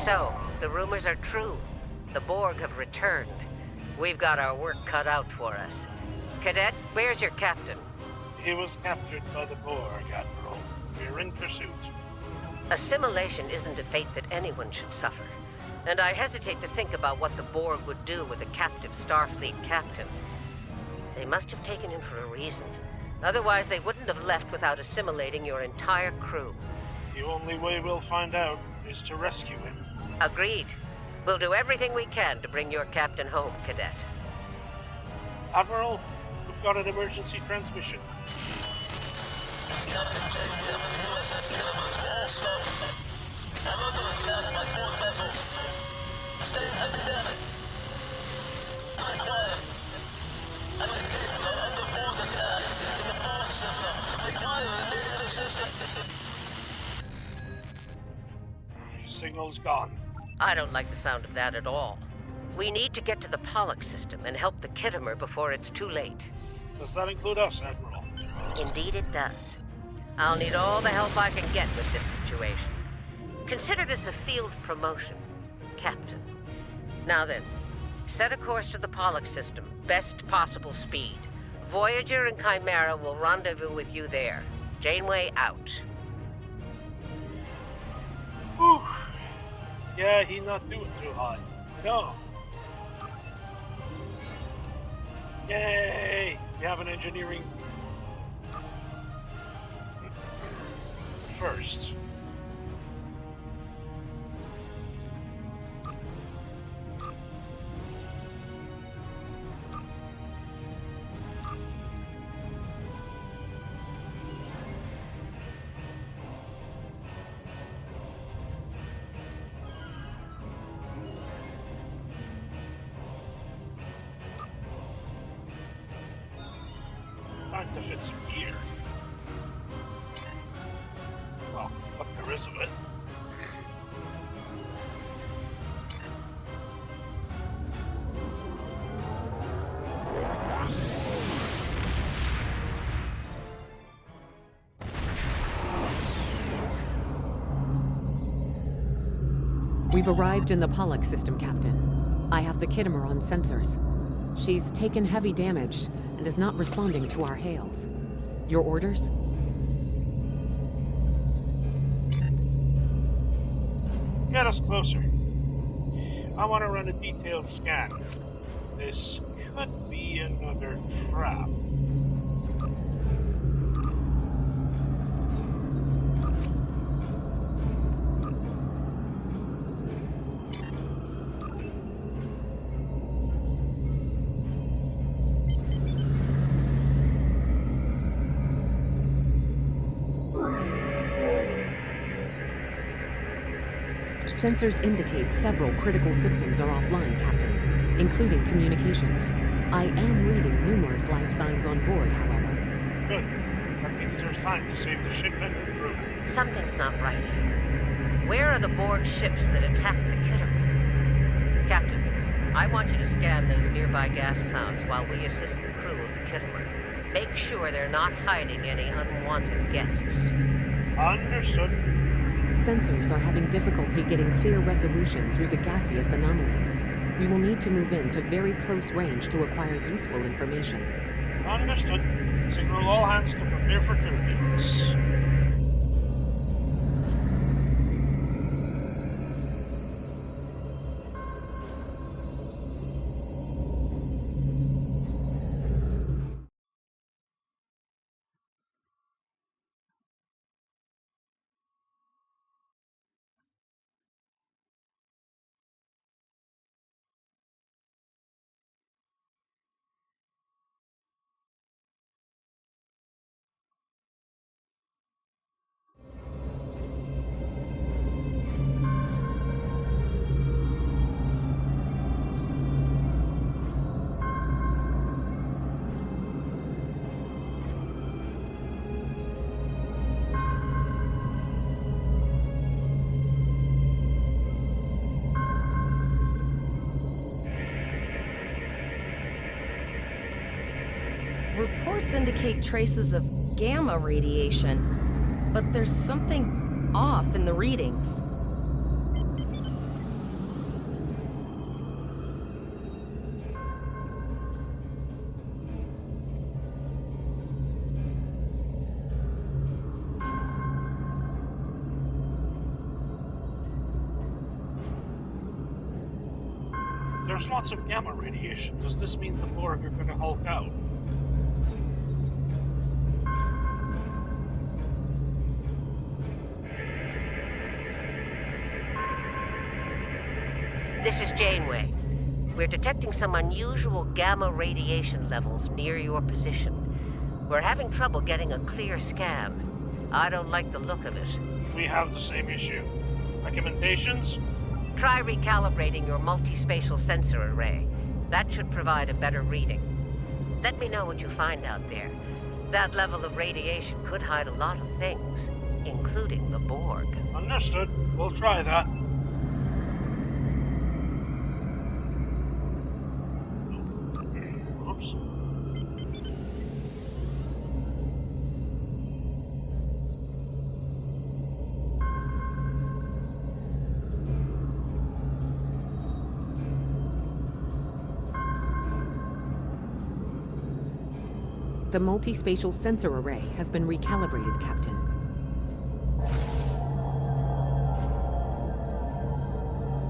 So, the rumors are true. The Borg have returned. We've got our work cut out for us. Cadet, where's your captain? He was captured by the Borg, Admiral. We're in pursuit. Assimilation isn't a fate that anyone should suffer. And I hesitate to think about what the Borg would do with a captive Starfleet captain. They must have taken him for a reason. Otherwise, they wouldn't have left without assimilating your entire crew. The only way we'll find out is to rescue him. Agreed. We'll do everything we can to bring your captain home, Cadet. Admiral, we've got an emergency transmission. Captain Taggart with the USS Killamut to all Starfleet. I'm under attack by Borg vessels. Stay in heavy damage. Stay quiet. I'm engaged under Borg attack in the Borg system. Require immediate assistance. Signal's gone. I don't like the sound of that at all. We need to get to the Pollux system and help the Khitomer before it's too late. Does that include us, Admiral? Indeed it does. I'll need all the help I can get with this situation. Consider this a field promotion, Captain. Now then, set a course to the Pollux system, best possible speed. Voyager and Chimera will rendezvous with you there. Janeway out. Whew. Yeah, he's not doing too hot. No. Yay! We have an engineering first. Time to fit some gear. Well, what there is of it. We've arrived in the Pollux system, Captain. I have the Khitomer on sensors. She's taken heavy damage and is not responding to our hails. Your orders? Get us closer. I want to run a detailed scan. This could be another trap. Sensors indicate several critical systems are offline, Captain, including communications. I am reading numerous life signs on board, however. Good. That means there's time to save the ship and the crew. Something's not right here. Where are the Borg ships that attacked the Kittimer? Captain, I want you to scan those nearby gas clouds while we assist the crew of the Kittimer. Make sure they're not hiding any unwanted guests. Understood. Sensors are having difficulty getting clear resolution through the gaseous anomalies. We will need to move in to very close range to acquire useful information. Understood. Signal all hands to prepare for turbulence. Reports indicate traces of gamma radiation, but there's something off in the readings. There's lots of gamma radiation. Does this mean the Borg are going to Hulk out? This is Janeway. We're detecting some unusual gamma radiation levels near your position. We're having trouble getting a clear scan. I don't like the look of it. We have the same issue. Recommendations? Try recalibrating your multispatial sensor array. That should provide a better reading. Let me know what you find out there. That level of radiation could hide a lot of things, including the Borg. Understood. We'll try that. Oops. The multispatial sensor array has been recalibrated, Captain.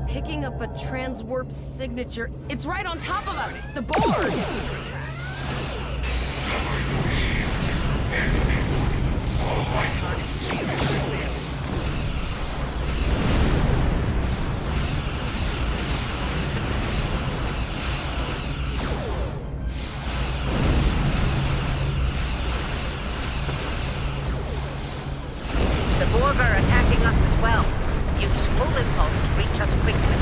Picking up a transwarp signature. It's right on top of us! The Borg! The Borg are attacking us as well. Use full impulse to reach us quickly.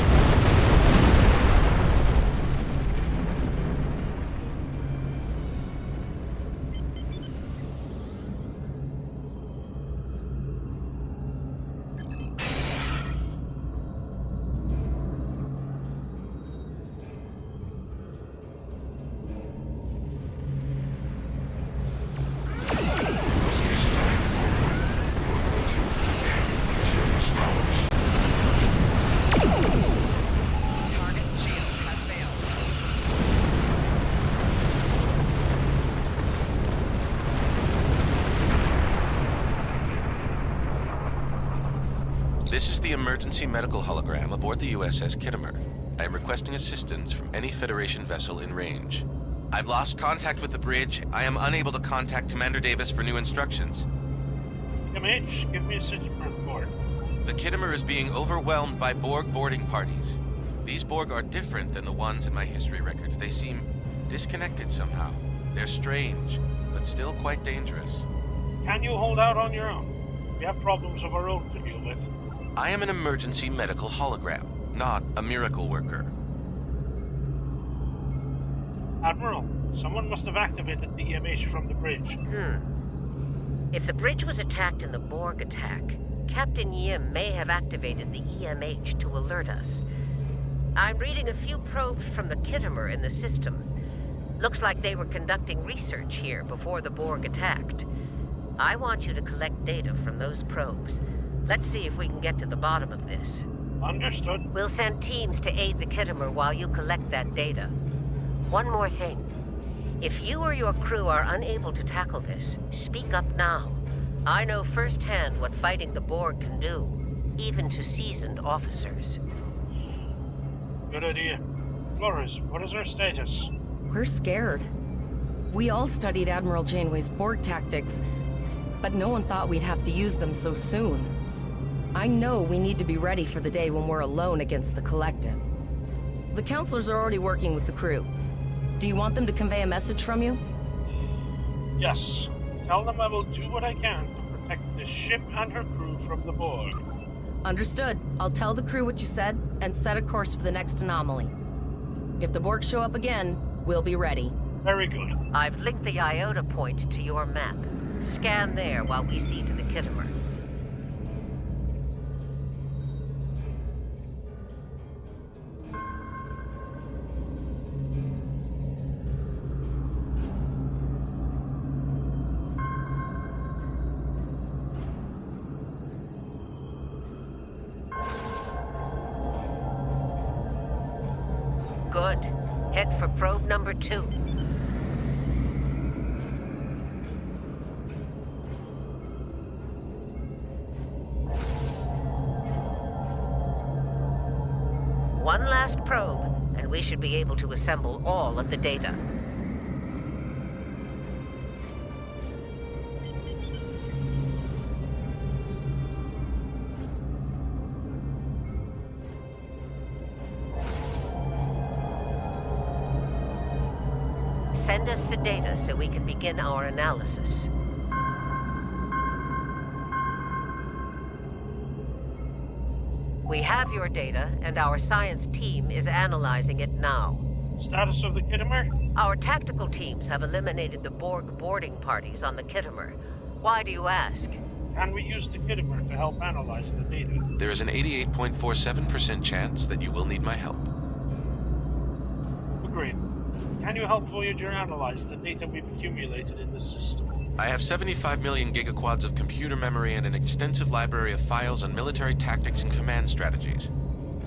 This is the emergency medical hologram aboard the USS Kittimer. I am requesting assistance from any Federation vessel in range. I've lost contact with the bridge. I am unable to contact Commander Davis for new instructions. MH, give me a situation report. The Kittimer is being overwhelmed by Borg boarding parties. These Borg are different than the ones in my history records. They seem disconnected somehow. They're strange, but still quite dangerous. Can you hold out on your own? We have problems of our own to deal with. I am an emergency medical hologram, not a miracle worker. Admiral, someone must have activated the EMH from the bridge. If the bridge was attacked in the Borg attack, Captain Yim may have activated the EMH to alert us. I'm reading a few probes from the Kittimer in the system. Looks like they were conducting research here before the Borg attacked. I want you to collect data from those probes. Let's see if we can get to the bottom of this. Understood. We'll send teams to aid the Kittimer while you collect that data. One more thing. If you or your crew are unable to tackle this, speak up now. I know firsthand what fighting the Borg can do, even to seasoned officers. Good idea. Flores, what is our status? We're scared. We all studied Admiral Janeway's Borg tactics, but no one thought we'd have to use them so soon. I know we need to be ready for the day when we're alone against the Collective. The counselors are already working with the crew. Do you want them to convey a message from you? Yes. Tell them I will do what I can to protect the ship and her crew from the Borg. Understood. I'll tell the crew what you said and set a course for the next anomaly. If the Borg show up again, we'll be ready. Very good. I've linked the Iota point to your map. Scan there while we see to the Kittimer. Good. Head for probe number 2. One last probe, and we should be able to assemble all of the data. Send us the data so we can begin our analysis. We have your data, and our science team is analyzing it now. Status of the Kittimer? Our tactical teams have eliminated the Borg boarding parties on the Kittimer. Why do you ask? Can we use the Kittimer to help analyze the data? There is an 88.47% chance that you will need my help. Agreed. Can you help Voyager analyze the data we've accumulated in the system? I have 75 million gigaquads of computer memory and an extensive library of files on military tactics and command strategies.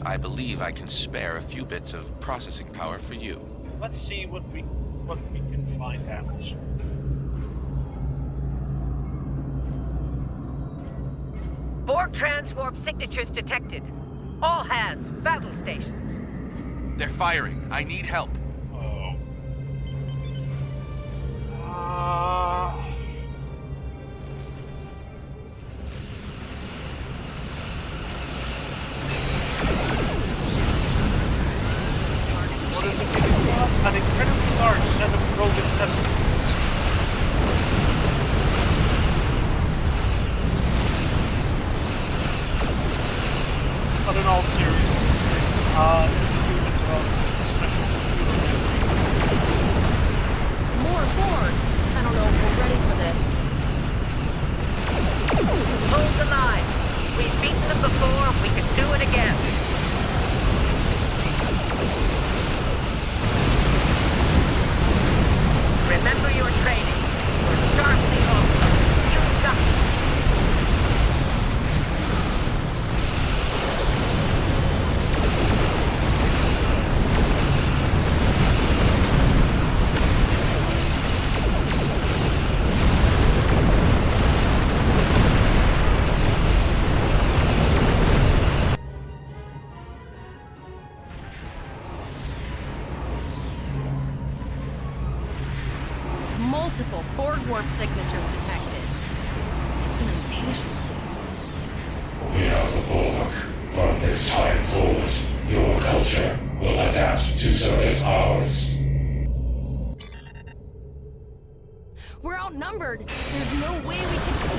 I believe I can spare a few bits of processing power for you. Let's see what we can find out. Borg transwarp signatures detected. All hands, battle stations. They're firing. I need help. What is it? An incredibly large set of broken testicles. But in all seriousness, it's a unit of special computer memory. More Borg! I don't know if we're ready for this. Hold the line. We've beaten them before, we can do it again. Remember your training. You're Starfleet officer. You got it. Multiple Borg warp signatures detected. It's an invasion force. We are the Borg. From this time forward, your culture will adapt to service ours. We're outnumbered. There's no way we can...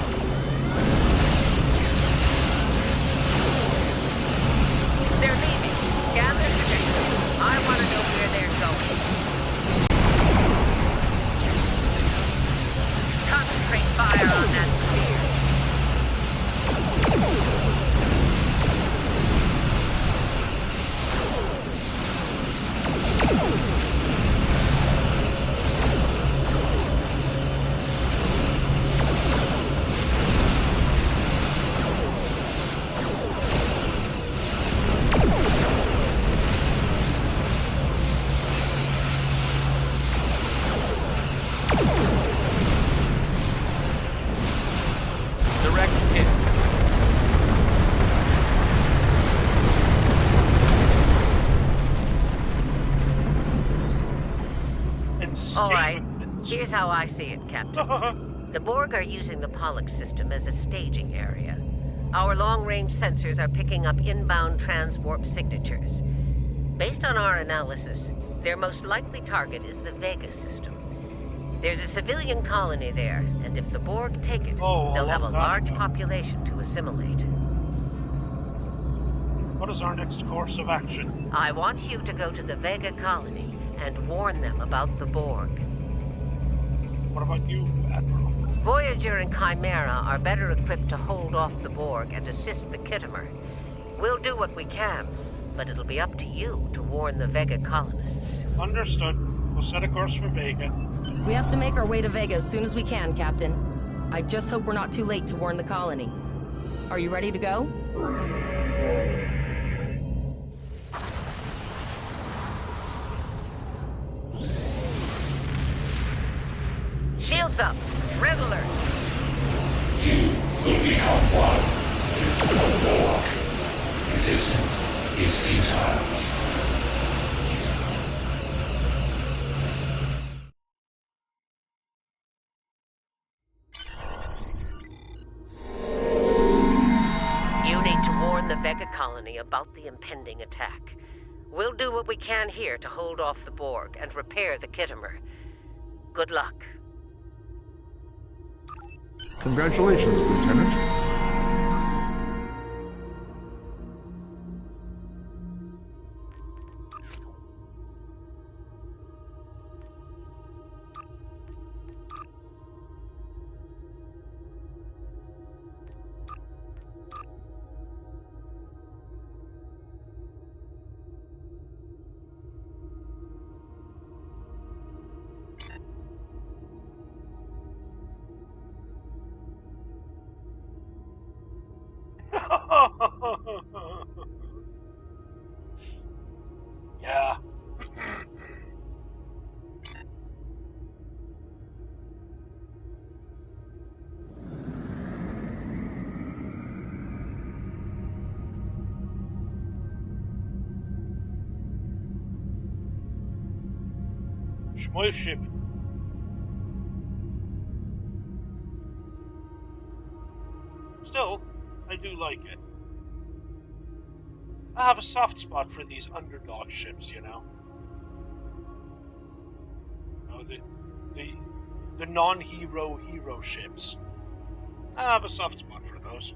Here's how I see it, Captain. The Borg are using the Pollux system as a staging area. Our long-range sensors are picking up inbound transwarp signatures. Based on our analysis, their most likely target is the Vega system. There's a civilian colony there, and if the Borg take it, they'll have a large population to assimilate. What is our next course of action? I want you to go to the Vega colony and warn them about the Borg. What about you, Admiral? Voyager and Chimera are better equipped to hold off the Borg and assist the Khitomer. We'll do what we can, but it'll be up to you to warn the Vega colonists. Understood. We'll set a course for Vega. We have to make our way to Vega as soon as we can, Captain. I just hope we're not too late to warn the colony. Are you ready to go? Shields up! Red alert! You will become one with the Borg. Resistance is futile. You need to warn the Vega colony about the impending attack. We'll do what we can here to hold off the Borg and repair the Khitomer. Good luck. Congratulations, Lieutenant. Yeah. Small ship. Still, I do like it. I have a soft spot for these underdog ships, you know. The non-hero hero ships. I have a soft spot for those.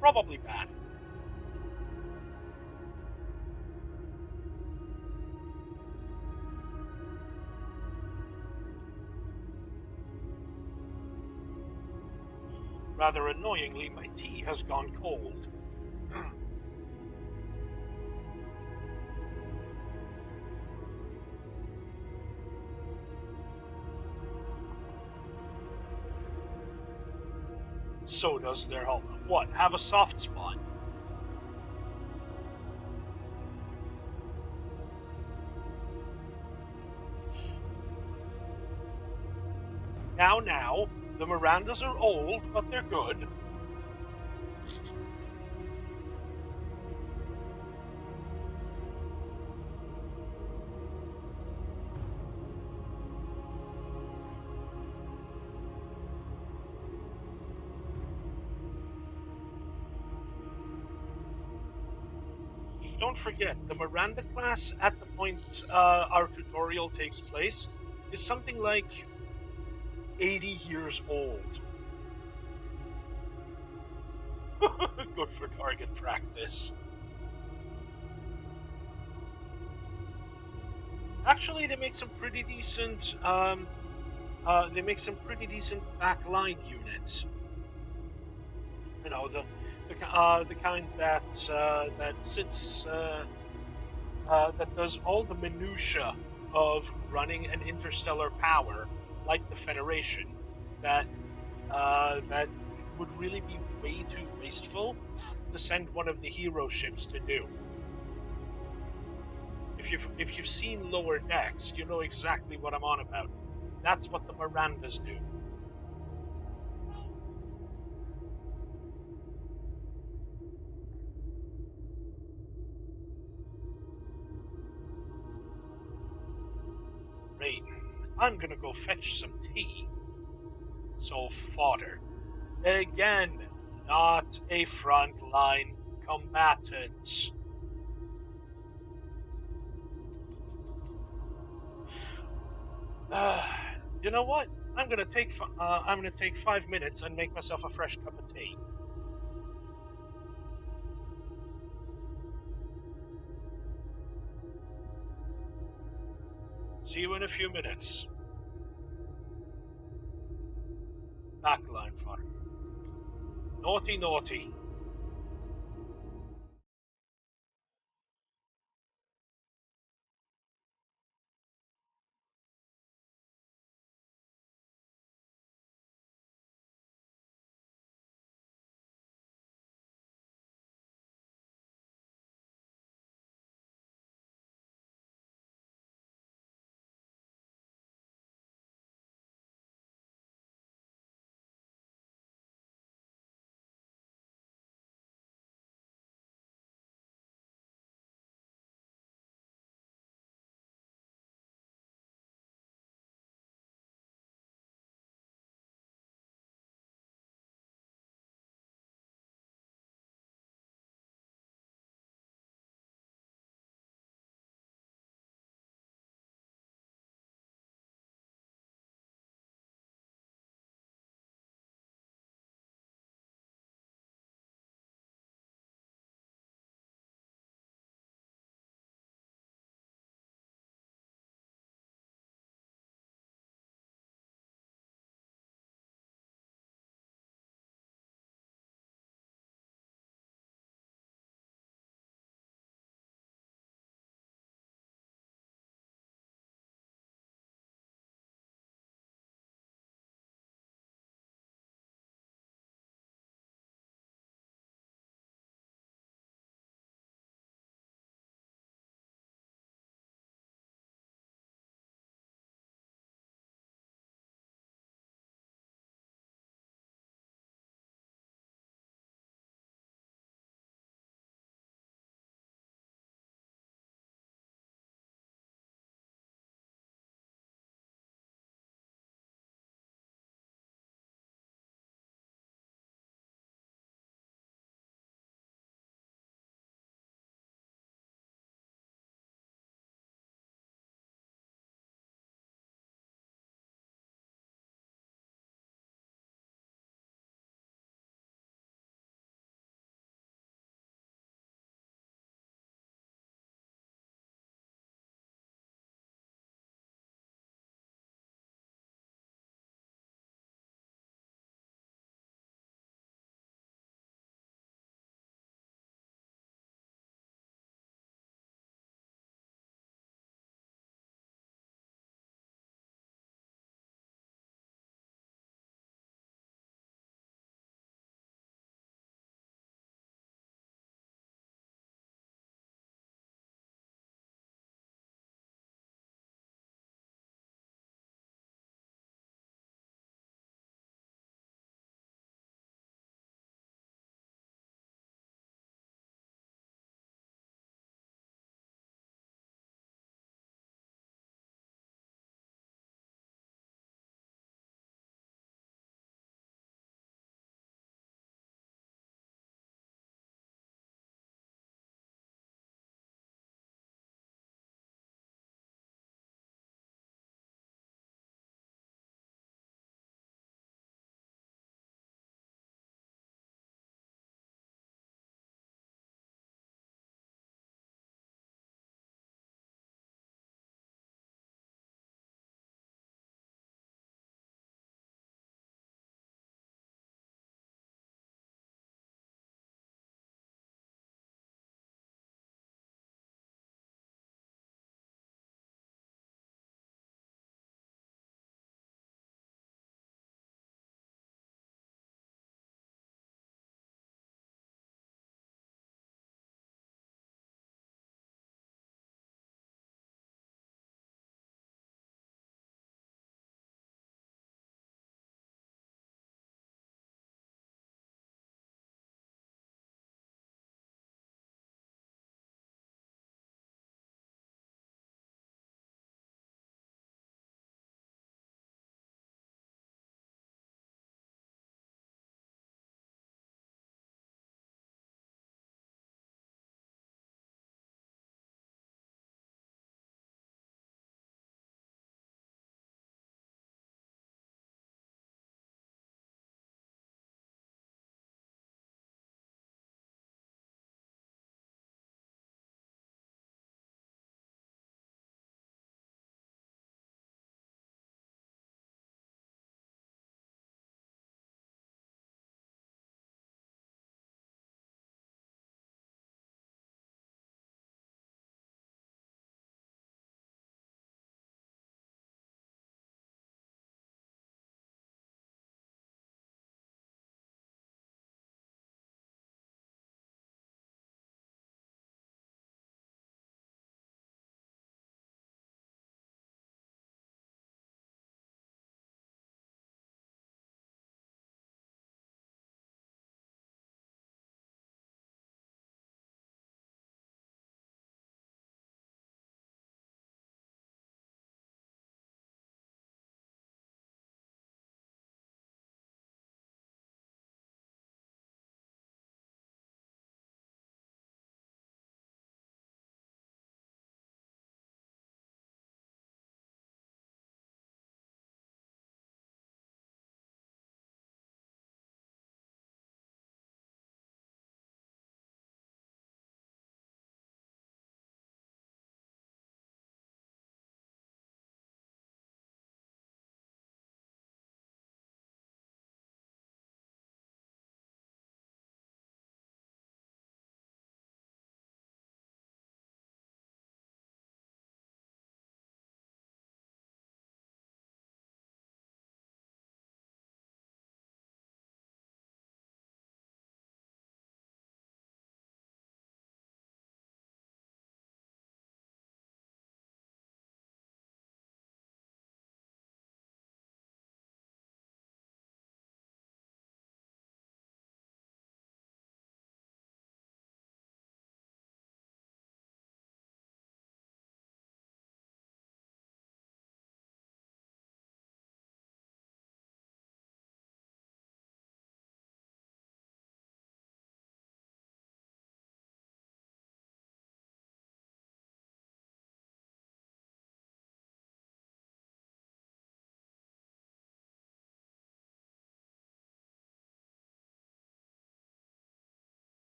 Probably bad. Rather annoyingly, my tea has gone cold. So does their helmet. What? Have a soft spot? Now, the Mirandas are old, but they're good. Don't forget, the Miranda class at the point our tutorial takes place is something like 80 years old. Good for target practice. Actually, they make some pretty decent. They make some pretty decent backline units. You know, the kind that that sits that does all the minutia of running an interstellar power, like the Federation, that that would really be way too wasteful to send one of the hero ships to do. If you've seen Lower Decks, you know exactly what I'm on about. That's what the Mirandas do. Great. I'm gonna go fetch some tea. So fodder. Again, not a frontline combatant. You know what? I'm gonna take 5 minutes and make myself a fresh cup of tea. See you in a few minutes. Backline fodder. Naughty, naughty.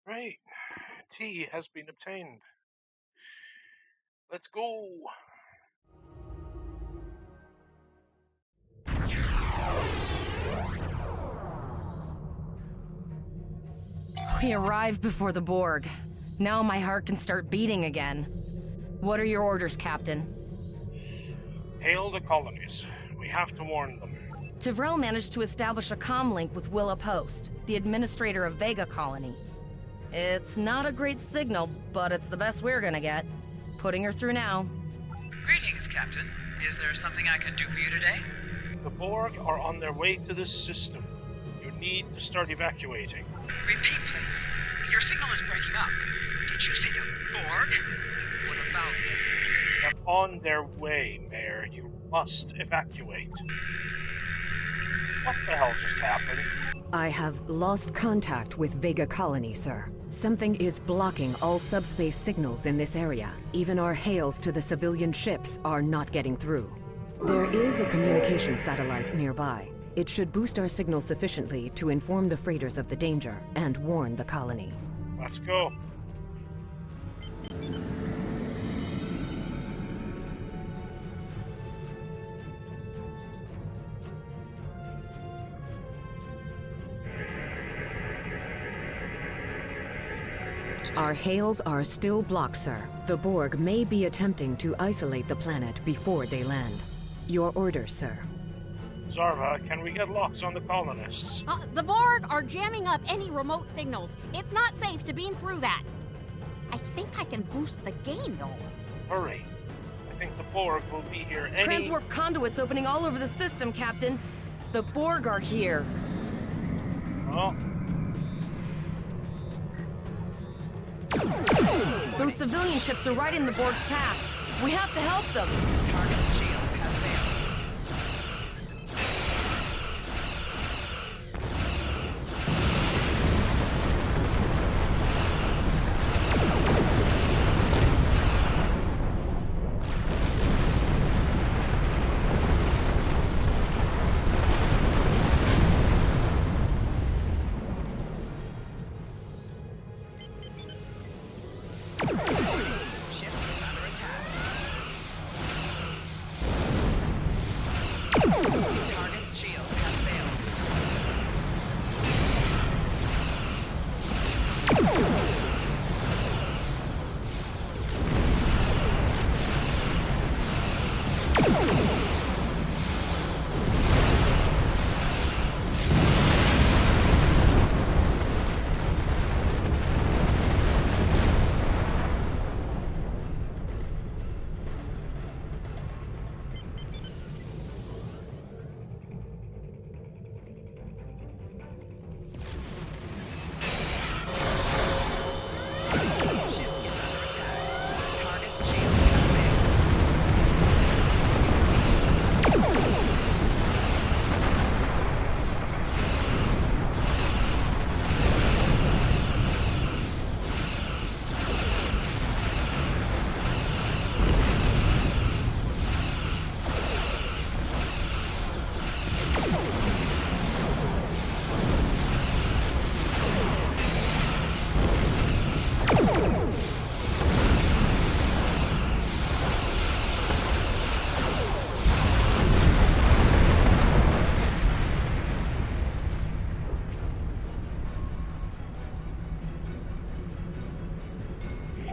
Right. Tea has been obtained. Let's go. We arrived before the Borg. Now my heart can start beating again. What are your orders, Captain? Hail the colonies. We have to warn them. Tivrell managed to establish a comm link with Willa Post, the administrator of Vega Colony. It's not a great signal, but it's the best we're gonna get. Putting her through now. Greetings, Captain. Is there something I can do for you today? The Borg are on their way to this system. You need to start evacuating. Repeat, please. Your signal is breaking up. Did you say the Borg? What about them? They're on their way, Mayor. You must evacuate. What the hell just happened? I have lost contact with Vega Colony, sir. Something is blocking all subspace signals in this area. Even our hails to the civilian ships are not getting through. There is a communication satellite nearby. It should boost our signal sufficiently to inform the freighters of the danger and warn the colony. Let's go. Our hails are still blocked, sir. The Borg may be attempting to isolate the planet before they land. Your orders, sir. Zarva, can we get locks on the colonists? The Borg are jamming up any remote signals. It's not safe to beam through that. I think I can boost the gain, though. Hurry. I think the Borg will be here any... Transwarp conduits opening all over the system, Captain. The Borg are here. Oh. Those civilian ships are right in the Borg's path. We have to help them. Target shield has failed.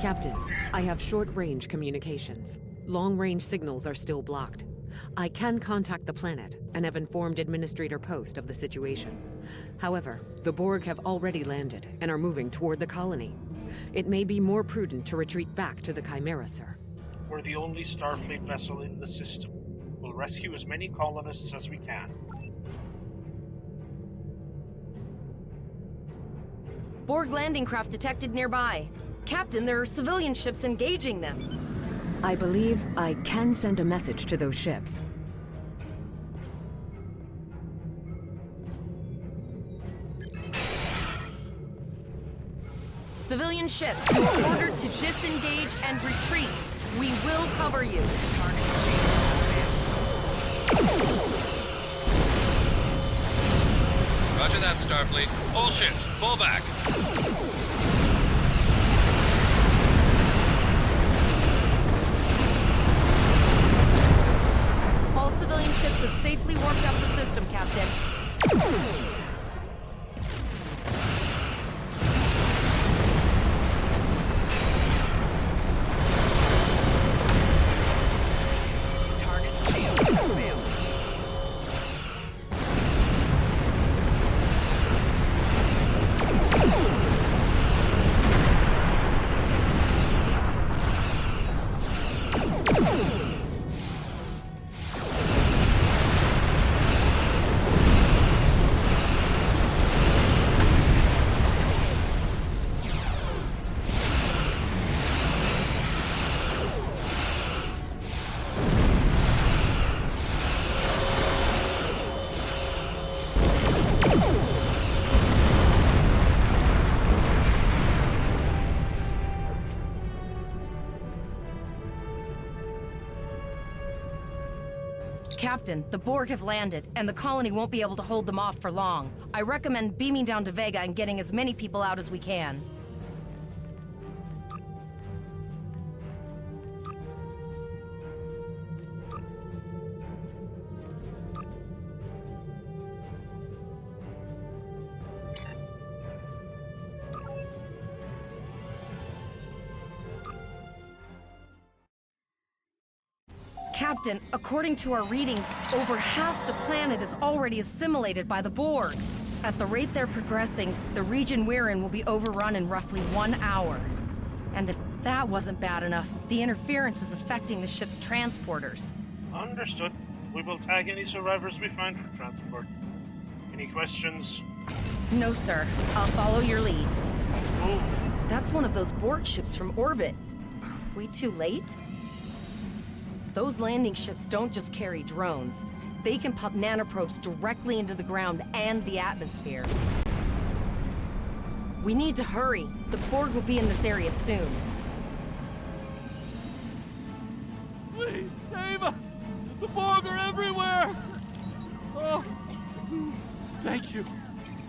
Captain, I have short-range communications. Long-range signals are still blocked. I can contact the planet and have informed Administrator Post of the situation. However, the Borg have already landed and are moving toward the colony. It may be more prudent to retreat back to the Chimera, sir. We're the only Starfleet vessel in the system. We'll rescue as many colonists as we can. Borg landing craft detected nearby. Captain, there are civilian ships engaging them. I believe I can send a message to those ships. Civilian ships, you are ordered to disengage and retreat. We will cover you. Roger that, Starfleet. All ships, fall back. Captain. Captain, the Borg have landed, and the colony won't be able to hold them off for long. I recommend beaming down to Vega and getting as many people out as we can. Captain, according to our readings, over half the planet is already assimilated by the Borg. At the rate they're progressing, the region we're in will be overrun in roughly 1 hour. And if that wasn't bad enough, the interference is affecting the ship's transporters. Understood. We will tag any survivors we find for transport. Any questions? No, sir. I'll follow your lead. Let's move. That's one of those Borg ships from orbit. Are we too late? Those landing ships don't just carry drones. They can pump nanoprobes directly into the ground and the atmosphere. We need to hurry. The Borg will be in this area soon. Please, save us! The Borg are everywhere! Oh, thank you.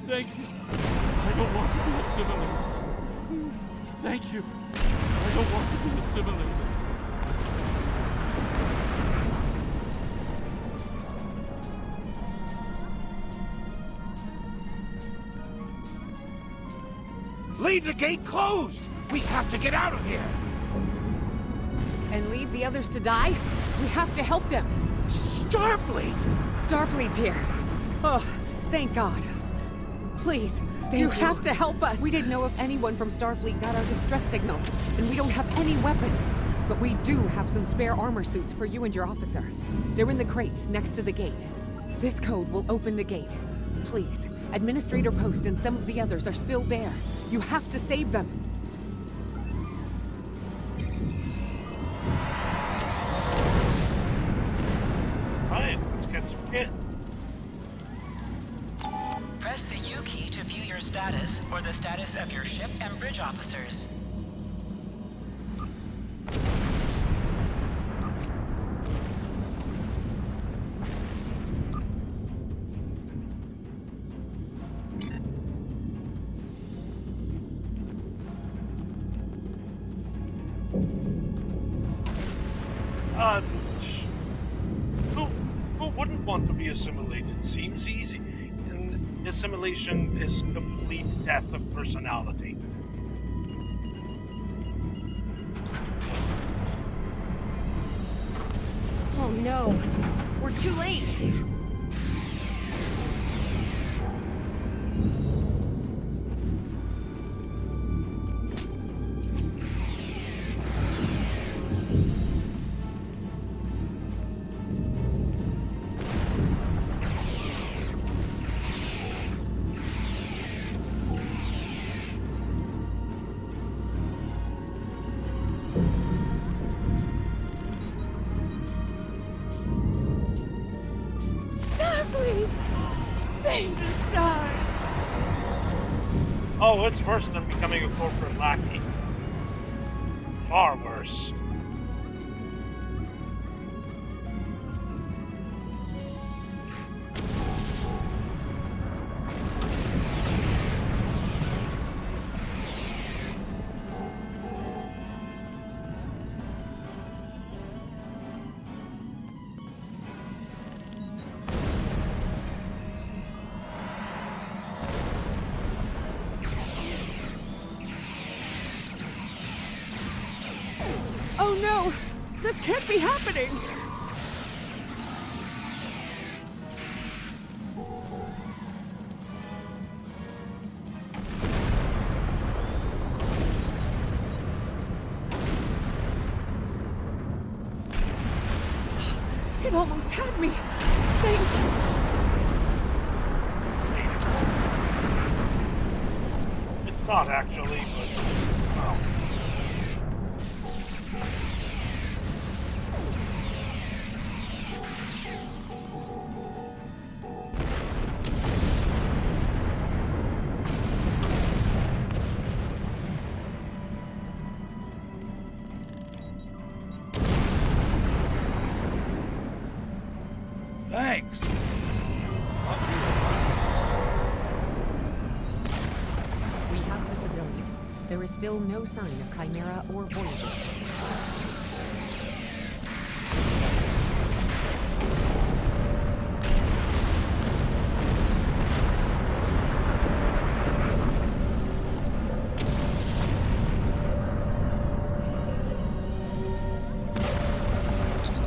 Thank you. I don't want to be assimilated. Thank you. I don't want to be assimilated. Leave the gate closed! We have to get out of here! And leave the others to die? We have to help them! Starfleet! Starfleet's here. Oh, thank God. Please, you have to help us! We didn't know if anyone from Starfleet got our distress signal, and we don't have any weapons. But we do have some spare armor suits for you and your officer. They're in the crates next to the gate. This code will open the gate. Please, Administrator Post and some of the others are still there. You have to save them. Right, let's get some kit. Press the U key to view your status or the status of your ship and bridge officers. Who wouldn't want to be assimilated? Seems easy. And assimilation is complete death of personality. Oh no, we're too late. Oh, it's worse than becoming a corporate lackey. Far worse. can't be happening! It almost had me. Thank you. It's not actually, but well. Thanks. We have the civilians. There is still no sign of Chimera or Voyagers.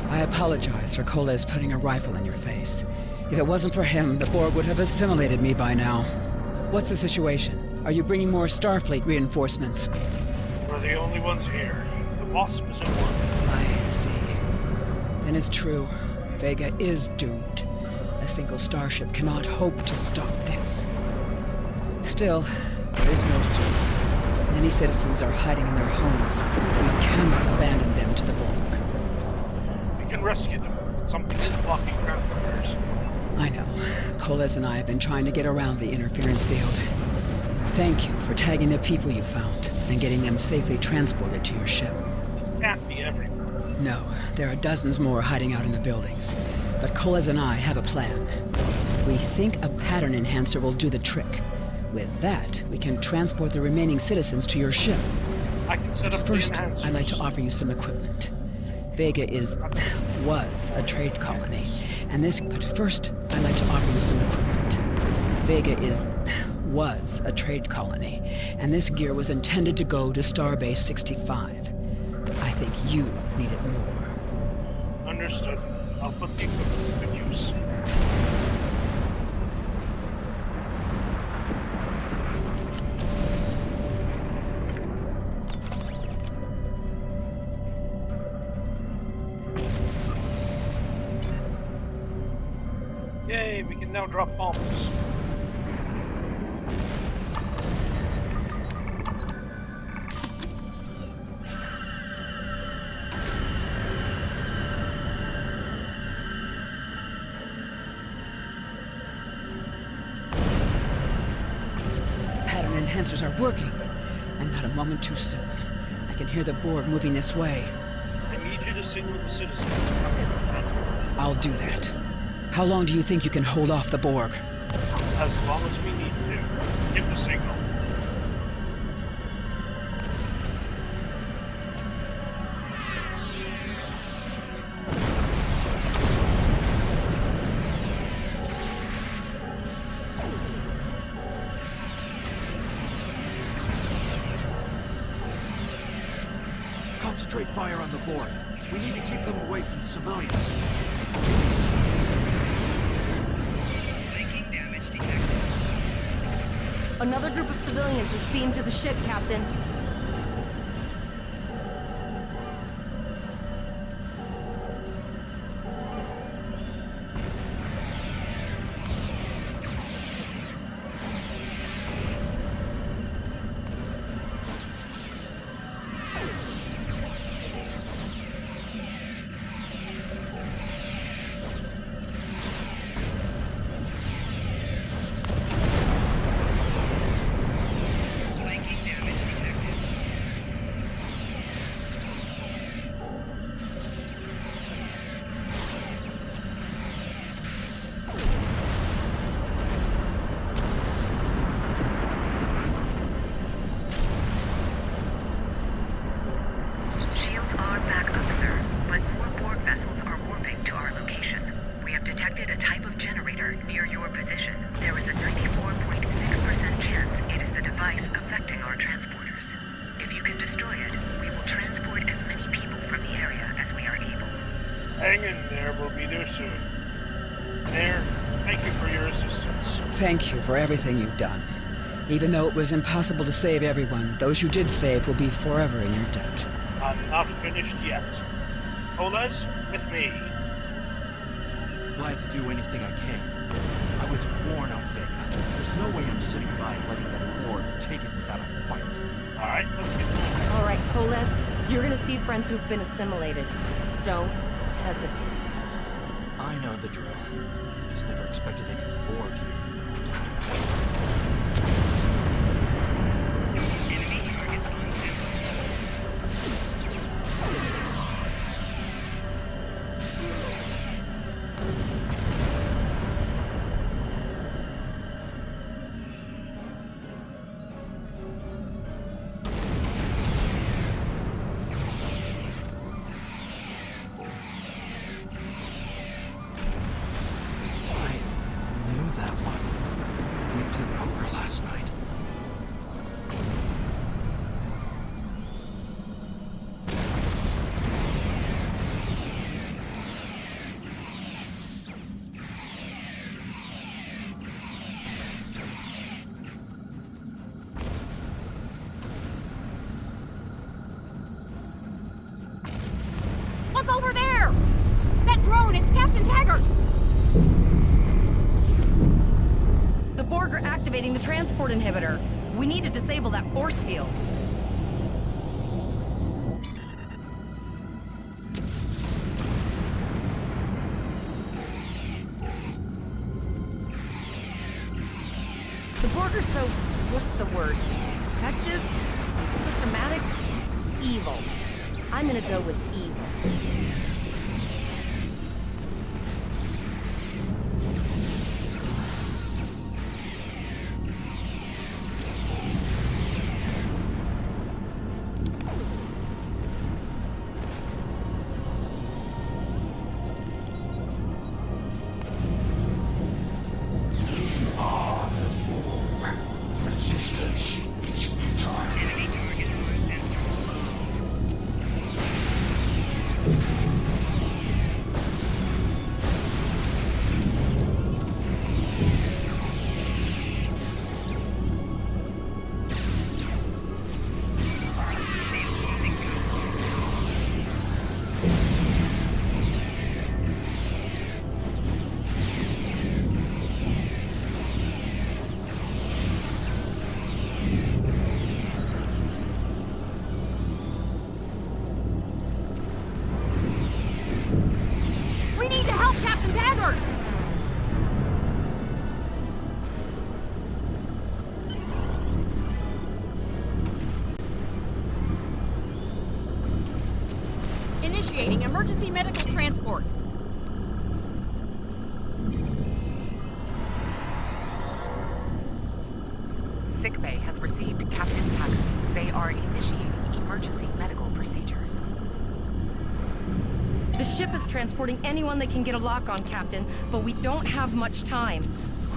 I apologize for Koles putting a rifle in your face. If it wasn't for him, the Borg would have assimilated me by now. What's the situation? Are you bringing more Starfleet reinforcements? We're the only ones here. The Wasp is at work. I see. Then it's true. Vega is doomed. A single starship cannot hope to stop this. Still, there is more to do. Many citizens are hiding in their homes. We cannot abandon them to the Borg. We can rescue them, but something is blocking transporters. I know. Koles and I have been trying to get around the interference field. Thank you for tagging the people you found and getting them safely transported to your ship. This can't be everywhere. No, there are dozens more hiding out in the buildings. But Koles and I have a plan. We think a pattern enhancer will do the trick. With that, we can transport the remaining citizens to your ship. I can set up the First, enhancers. I'd like to offer you some equipment. Vega was a trade colony, but first, I'd like to offer you some equipment. Vega was a trade colony, and this gear was intended to go to Starbase 65. I think you need it more. Understood. I'll put the equipment to good use. Yay, we can now drop bombs. Pattern enhancers are working, and not a moment too soon. I can hear the Borg moving this way. I need you to signal the citizens to come here from transport. I'll do that. How long do you think you can hold off the Borg? As long as we need to. Give the signal. Concentrate fire on the Borg. We need to keep them away from the civilians. Another group of civilians is beamed to the ship, Captain. If you can destroy it, we will transport as many people from the area as we are able. Hang in there, we'll be there soon. Mayor, thank you for your assistance. Thank you for everything you've done. Even though it was impossible to save everyone, those you did save will be forever in your debt. I'm not finished yet. Oles, with me. Glad to do anything I can. I was born on Vega. There's no way I'm sitting by and letting that Lord take it without a fight. Alright, let's get moving. All right, Poles, you're gonna see friends who've been assimilated. Don't hesitate. I know the drill. Just never expected any Borg here. Look over there! That drone, it's Captain Taggart! The Borg are activating the transport inhibitor. We need to disable that force field. The Borg are so, what's the word? Effective? Systematic? Evil. I'm gonna go with evil. Resistance is futile. Enemy target We need to help Captain Taggart! Initiating emergency medical transport. Sickbay has received Captain Taggart. They are initiating emergency medical procedures. The ship is transporting anyone they can get a lock on, Captain, but we don't have much time.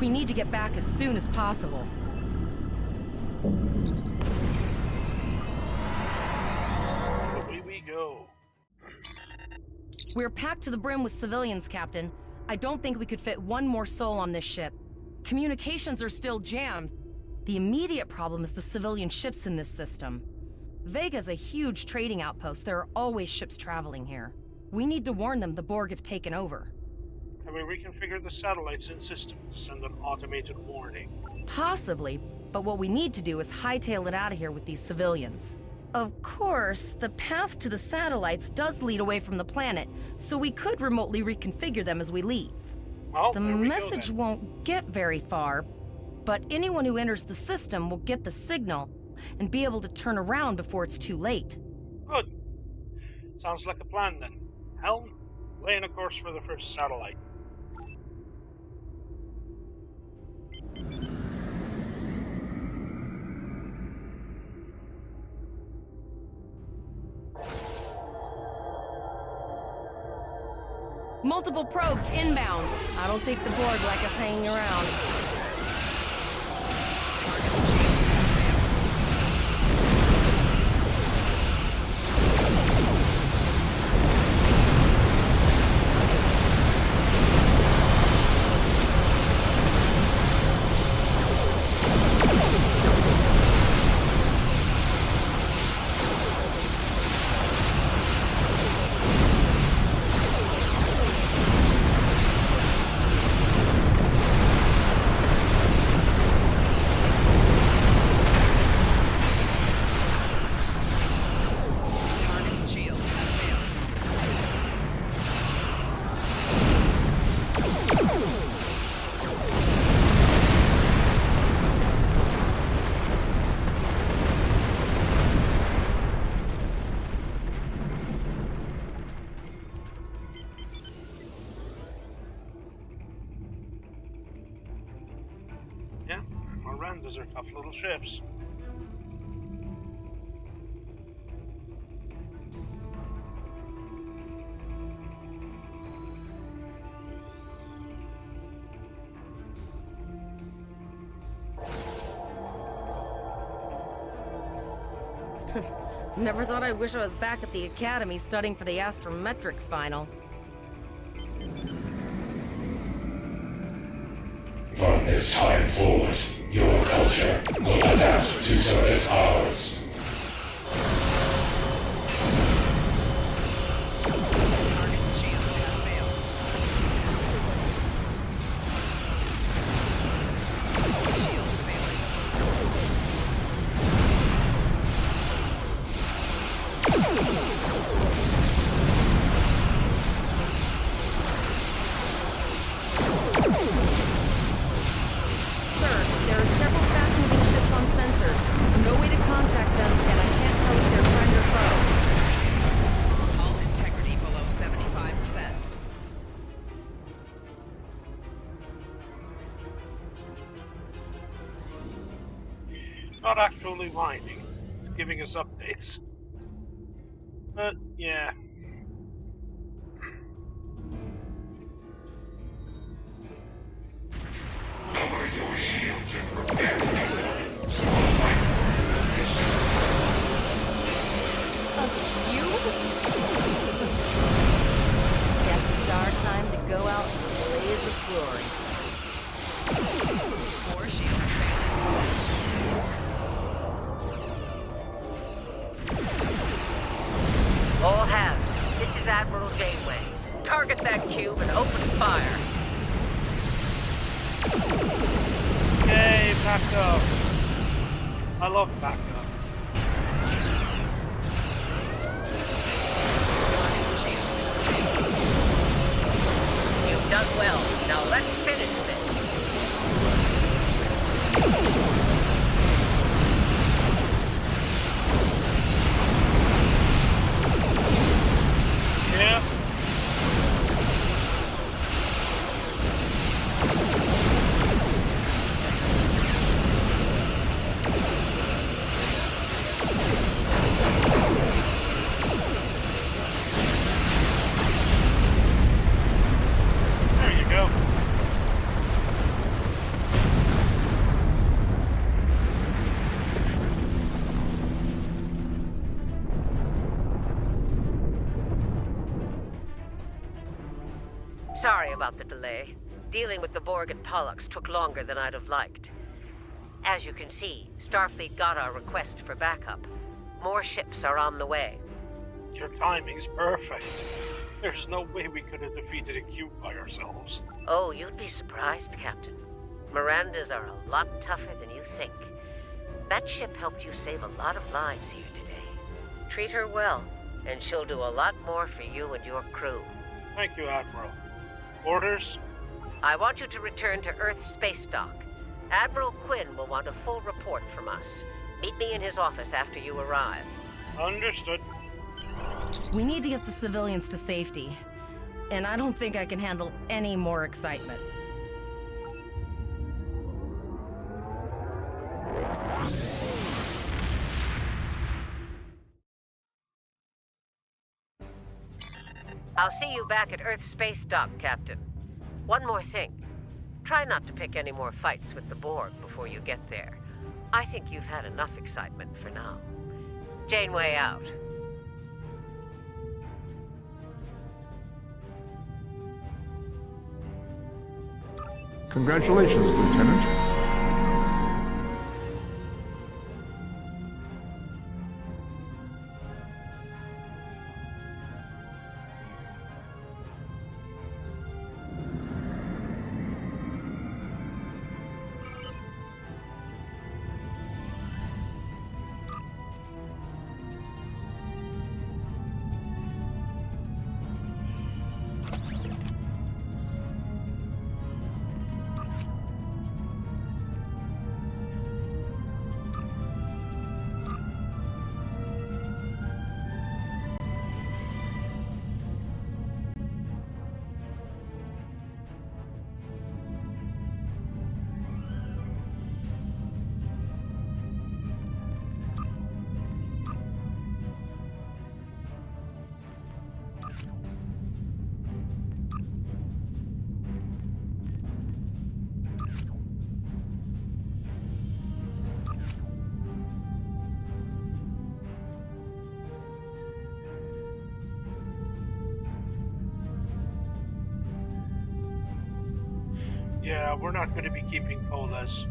We need to get back as soon as possible. Away we go. We're packed to the brim with civilians, Captain. I don't think we could fit one more soul on this ship. Communications are still jammed. The immediate problem is the civilian ships in this system. Vega's a huge trading outpost. There are always ships traveling here. We need to warn them the Borg have taken over. Can we reconfigure the satellites in system to send an automated warning? Possibly, but what we need to do is hightail it out of here with these civilians. Of course, the path to the satellites does lead away from the planet, so we could remotely reconfigure them as we leave. Well, the message won't get very far, but anyone who enters the system will get the signal and be able to turn around before it's too late. Good. Sounds like a plan then. Helm, laying a course for the first satellite. Multiple probes inbound. I don't think the Borg like us hanging around. Mirandas are tough little ships. Never thought I'd wish I was back at the academy studying for the astrometrics final. From this time forward, your culture will adapt to service ours. Not actually whining, it's giving us updates. But, yeah. Lower your shields and prepare Guess it's our time to go out in a blaze of glory. 4 shields failing. All hands, this is Admiral Janeway. Target that cube and open fire. Yay, backup! I love backup. You've done well. Now let's finish this. Yeah. There you go. Sorry about the delay. Dealing with the Borg and Pollux took longer than I'd have liked. As you can see, Starfleet got our request for backup. More ships are on the way. Your timing's perfect. There's no way we could have defeated a cube by ourselves. Oh, you'd be surprised, Captain. Mirandas are a lot tougher than you think. That ship helped you save a lot of lives here today. Treat her well, and she'll do a lot more for you and your crew. Thank you, Admiral. Orders? I want you to return to Earth Space Dock. Admiral Quinn will want a full report from us. Meet me in his office after you arrive. Understood. We need to get the civilians to safety. And I don't think I can handle any more excitement. I'll see you back at Earth Space Dock, Captain. One more thing. Try not to pick any more fights with the Borg before you get there. I think you've had enough excitement for now. Janeway out. Congratulations, Lieutenant. Yeah, we're not going to be keeping colas.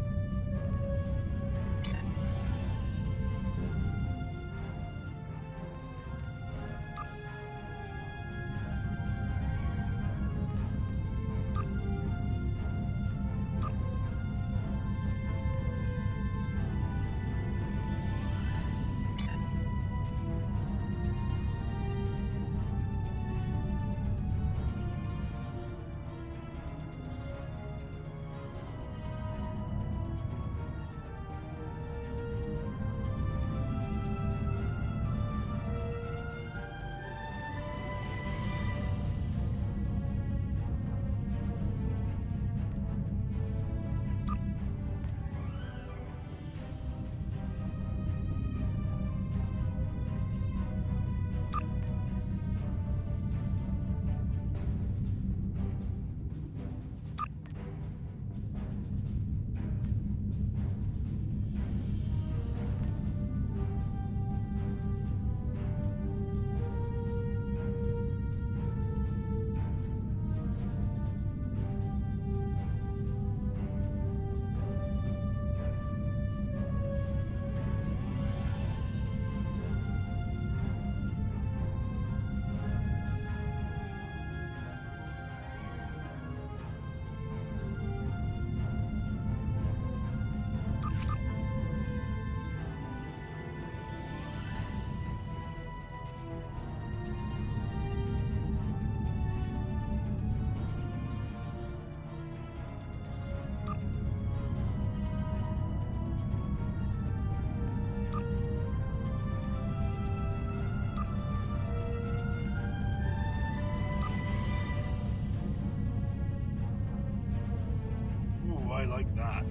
I like that.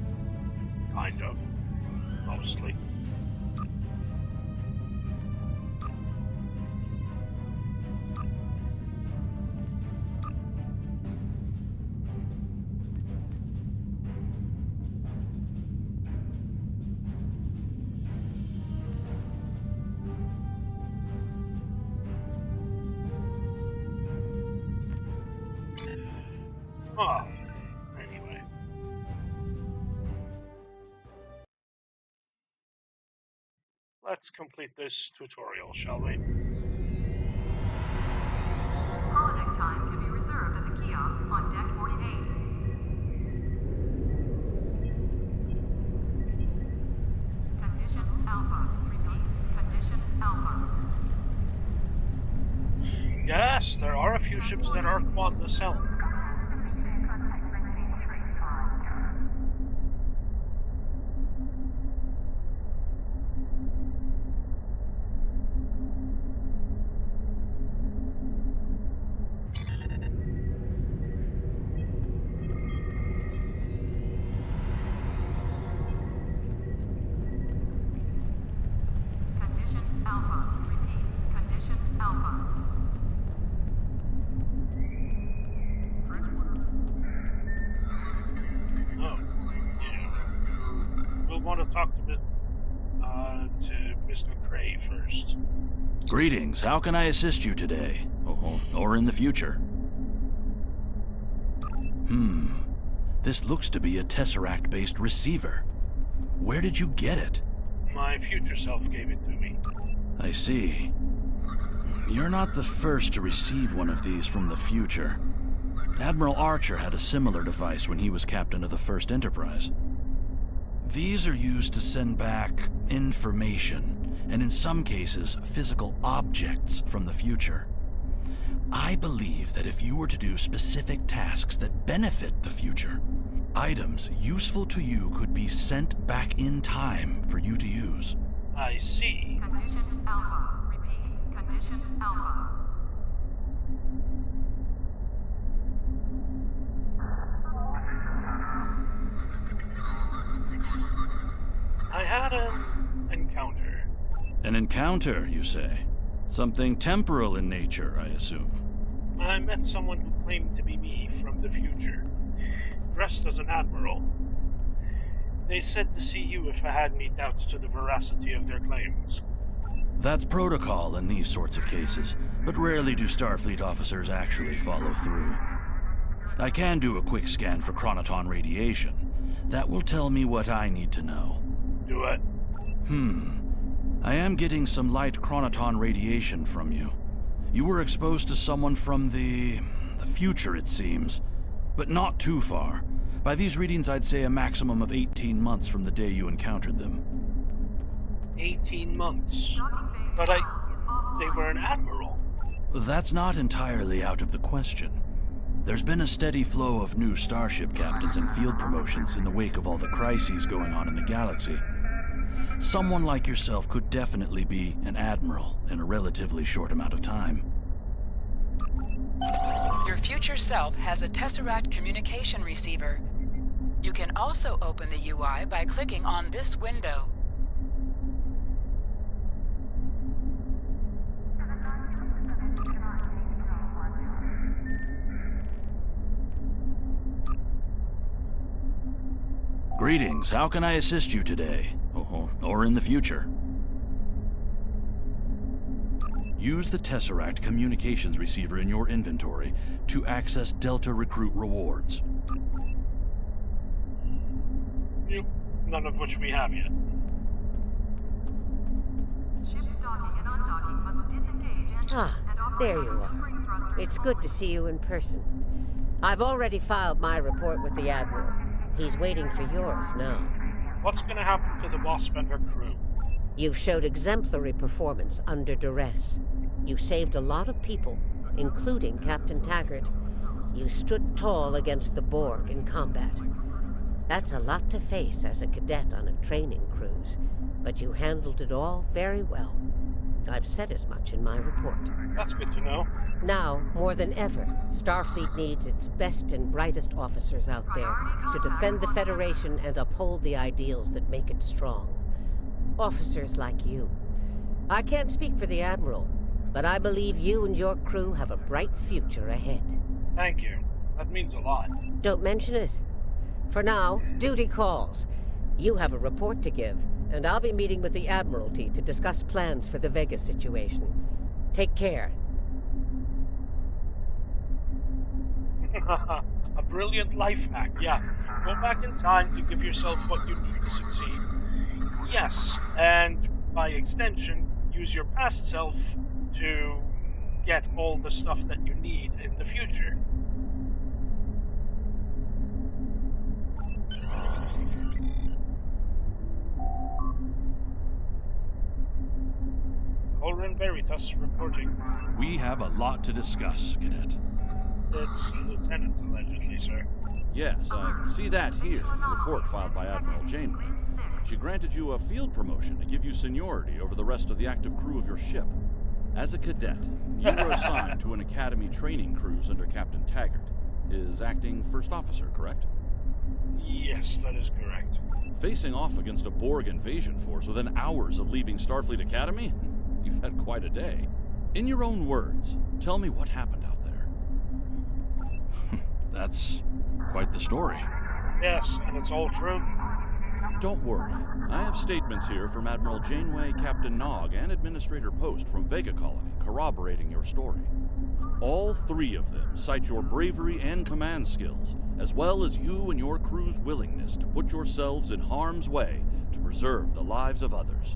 Kind of. Mostly. Oh. Let's complete this tutorial, shall we? Holodeck time can be reserved at the kiosk on deck 48. Condition Alpha. Repeat. Condition Alpha. Yes, there are a few ships that are quad nacelle. Greetings, how can I assist you today? Or in the future? This looks to be a Tesseract-based receiver. Where did you get it? My future self gave it to me. I see. You're not the first to receive one of these from the future. Admiral Archer had a similar device when he was captain of the First Enterprise. These are used to send back information, and in some cases, physical objects from the future. I believe that if you were to do specific tasks that benefit the future, items useful to you could be sent back in time for you to use. I see. Condition Alpha. Repeat. Condition Alpha. I had an encounter. An encounter, you say? Something temporal in nature, I assume. I met someone who claimed to be me from the future, dressed as an admiral. They said to see you if I had any doubts to the veracity of their claims. That's protocol in these sorts of cases, but rarely do Starfleet officers actually follow through. I can do a quick scan for chronoton radiation. That will tell me what I need to know. Do it. I am getting some light chronoton radiation from you. You were exposed to someone from the future, it seems. But not too far. By these readings, I'd say a maximum of 18 months from the day you encountered them. 18 months? But they were an admiral. That's not entirely out of the question. There's been a steady flow of new starship captains and field promotions in the wake of all the crises going on in the galaxy. Someone like yourself could definitely be an admiral in a relatively short amount of time. Your future self has a Tesseract communication receiver. You can also open the UI by clicking on this window. Greetings, how can I assist you today? Or in the future? Use the Tesseract communications receiver in your inventory to access Delta Recruit rewards. None of which we have yet. Ships docking and undocking must disengage and There you are. It's good to see you in person. I've already filed my report with the Admiral. He's waiting for yours now. What's gonna happen to the Wasp and her crew? You've showed exemplary performance under duress. You saved a lot of people, including Captain Taggart. You stood tall against the Borg in combat. That's a lot to face as a cadet on a training cruise, but you handled it all very well. I've said as much in my report. That's good to know. Now, more than ever, Starfleet needs its best and brightest officers out there to defend the Federation and uphold the ideals that make it strong. Officers like you. I can't speak for the Admiral, but I believe you and your crew have a bright future ahead. Thank you. That means a lot. Don't mention it. For now, duty calls. You have a report to give, and I'll be meeting with the Admiralty to discuss plans for the Vega situation. Take care. A brilliant life hack, yeah. Go back in time to give yourself what you need to succeed. Yes, and by extension, use your past self to get all the stuff that you need in the future. Colrin Veritas reporting. We have a lot to discuss, Cadet. It's Lieutenant, allegedly, sir. Yes, I see that here in the report filed by Admiral Janeway. She granted you a field promotion to give you seniority over the rest of the active crew of your ship. As a cadet, you were assigned to an Academy training cruise under Captain Taggart, his acting first officer, correct? Yes, that is correct. Facing off against a Borg invasion force within hours of leaving Starfleet Academy? You've had quite a day. In your own words, tell me what happened out there. That's quite the story. Yes, and it's all true. Don't worry. I have statements here from Admiral Janeway, Captain Nog, and Administrator Post from Vega Colony corroborating your story. All three of them cite your bravery and command skills, as well as you and your crew's willingness to put yourselves in harm's way to preserve the lives of others.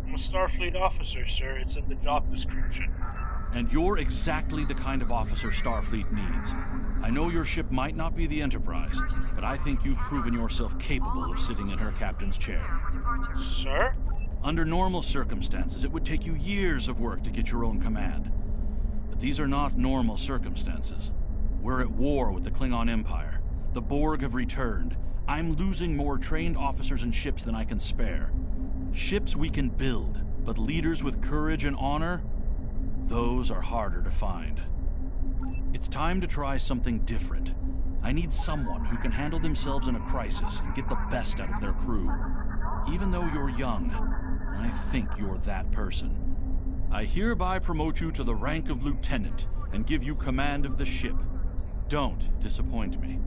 I'm a Starfleet officer, sir. It's in the job description. And you're exactly the kind of officer Starfleet needs. I know your ship might not be the Enterprise, but I think you've proven yourself capable of sitting in her captain's chair. Sir? Under normal circumstances, it would take you years of work to get your own command. But these are not normal circumstances. We're at war with the Klingon Empire. The Borg have returned. I'm losing more trained officers and ships than I can spare. Ships we can build, but leaders with courage and honor? Those are harder to find. It's time to try something different. I need someone who can handle themselves in a crisis and get the best out of their crew. Even though you're young, I think you're that person. I hereby promote you to the rank of lieutenant and give you command of the ship. Don't disappoint me.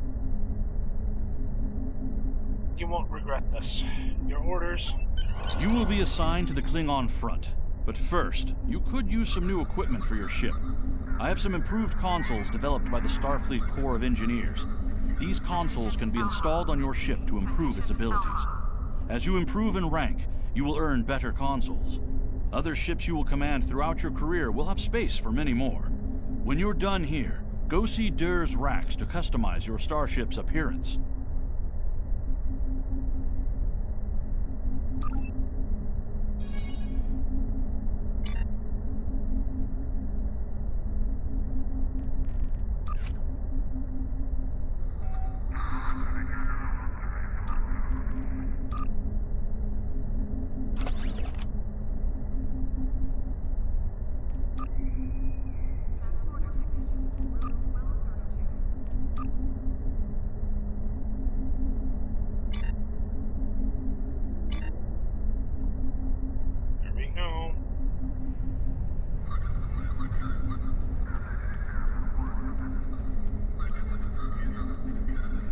You won't regret this. Your orders? You will be assigned to the Klingon front. But first, you could use some new equipment for your ship. I have some improved consoles developed by the Starfleet Corps of Engineers. These consoles can be installed on your ship to improve its abilities. As you improve in rank, you will earn better consoles. Other ships you will command throughout your career will have space for many more. When you're done here, go see Dur's racks to customize your starship's appearance. There we go.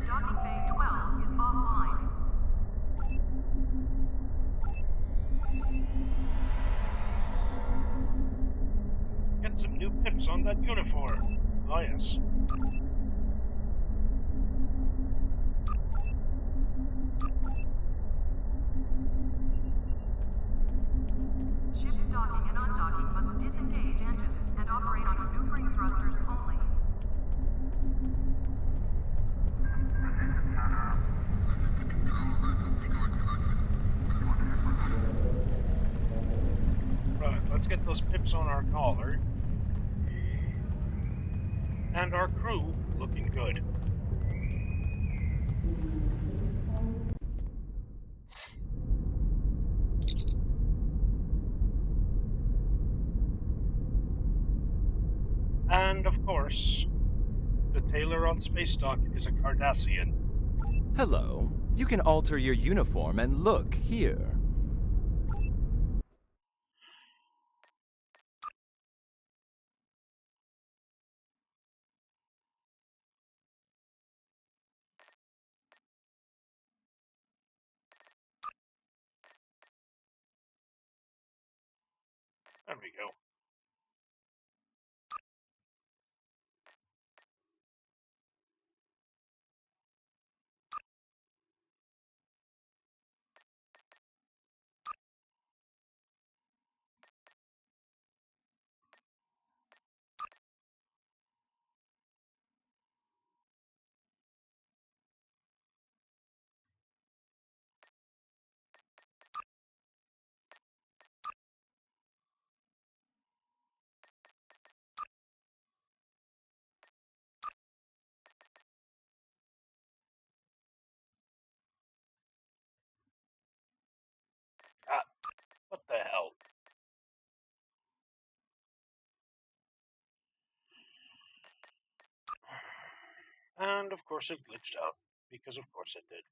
Docking Bay 12 is offline. Get some new pips on that uniform. Oh, yes. Ships docking and undocking must disengage engines and operate on maneuvering thrusters only. Right, let's get those pips on our collar. And our crew looking good. And of course, the tailor on Space Dock is a Cardassian. Hello. You can alter your uniform and look here. There we go. Ah, what the hell? And of course it glitched out, because of course it did.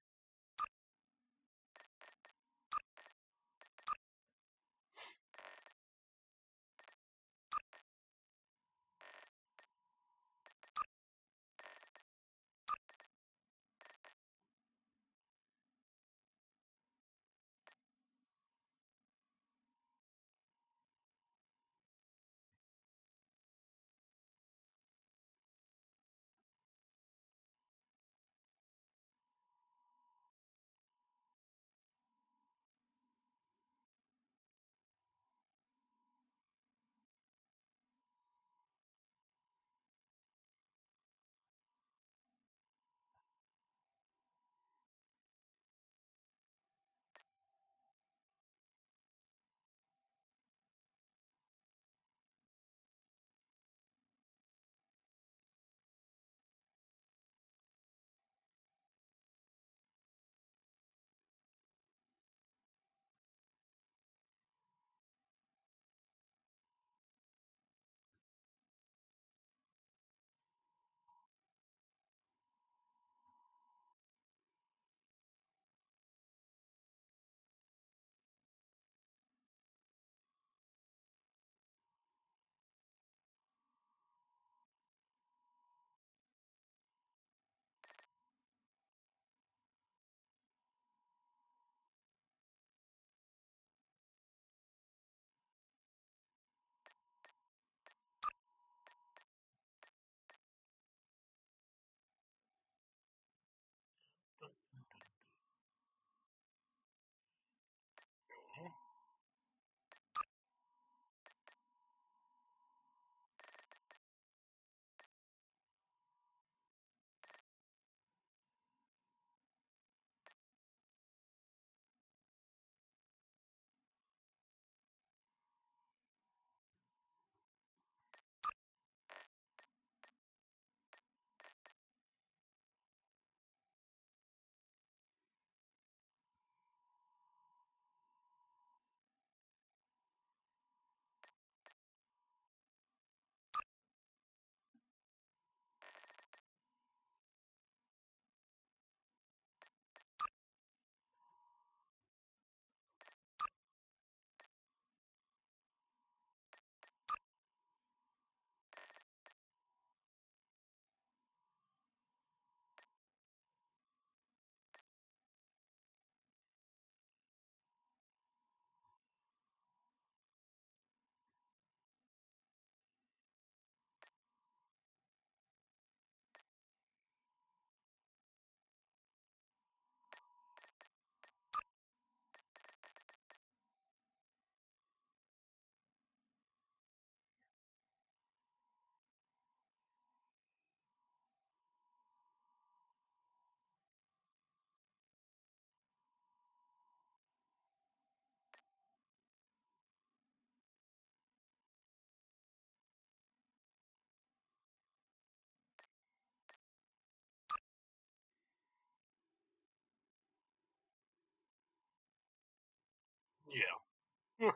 Yeah.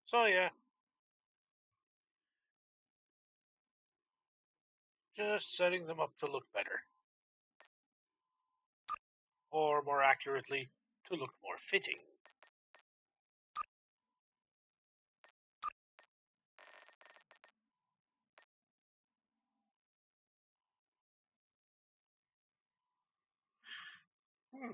So yeah. Just setting them up to look better. Or more accurately, to look more fitting. No.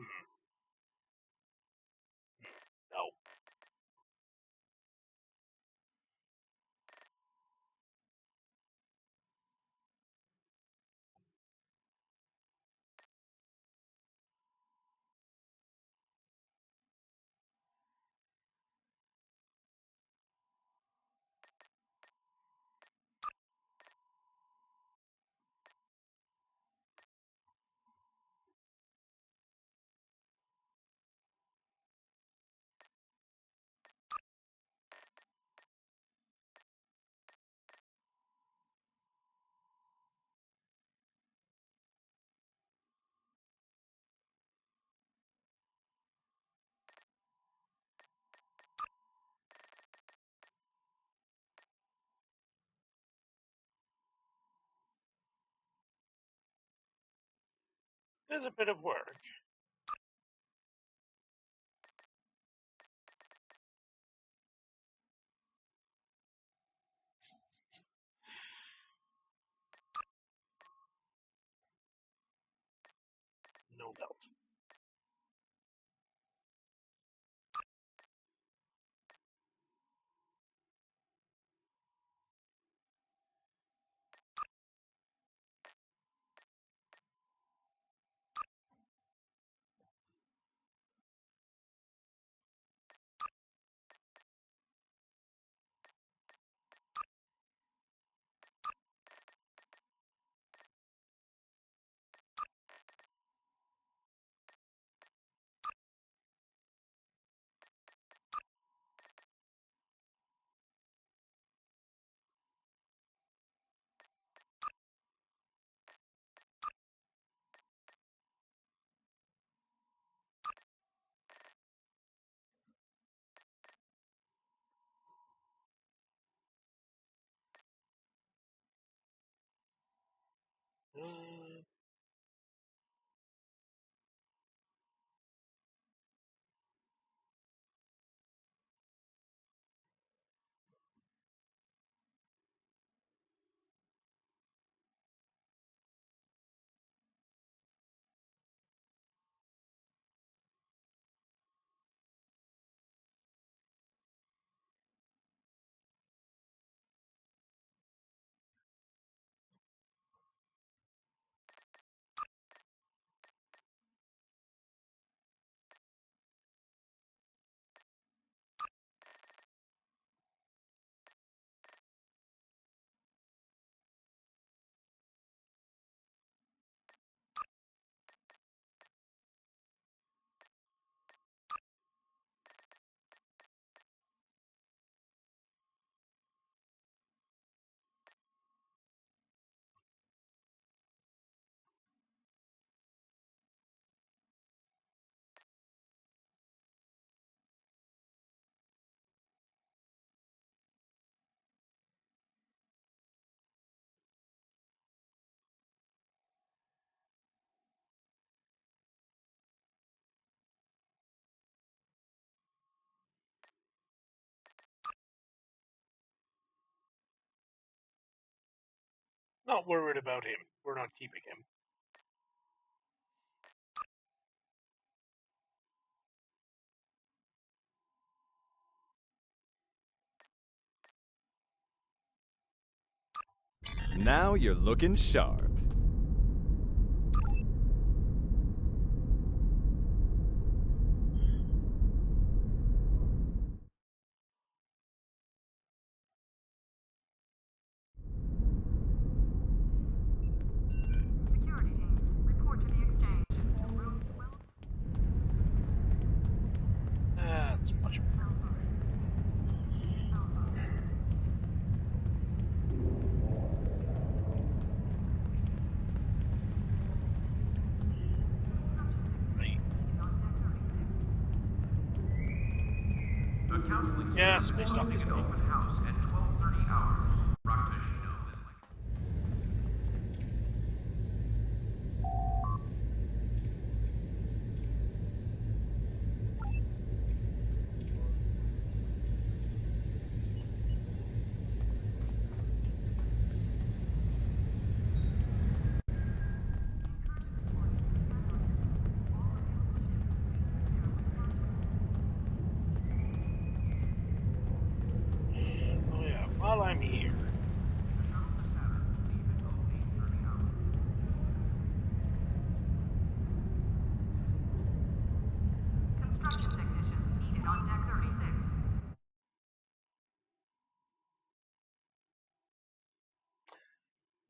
There's a bit of work. No doubt. Not worried about him. We're not keeping him. Now you're looking sharp. Security teams, report to the exchange. Room 12. That's much better. Right. Yeah, space dock is good. Oh yeah, while I'm here. Construction technicians needed on deck 36.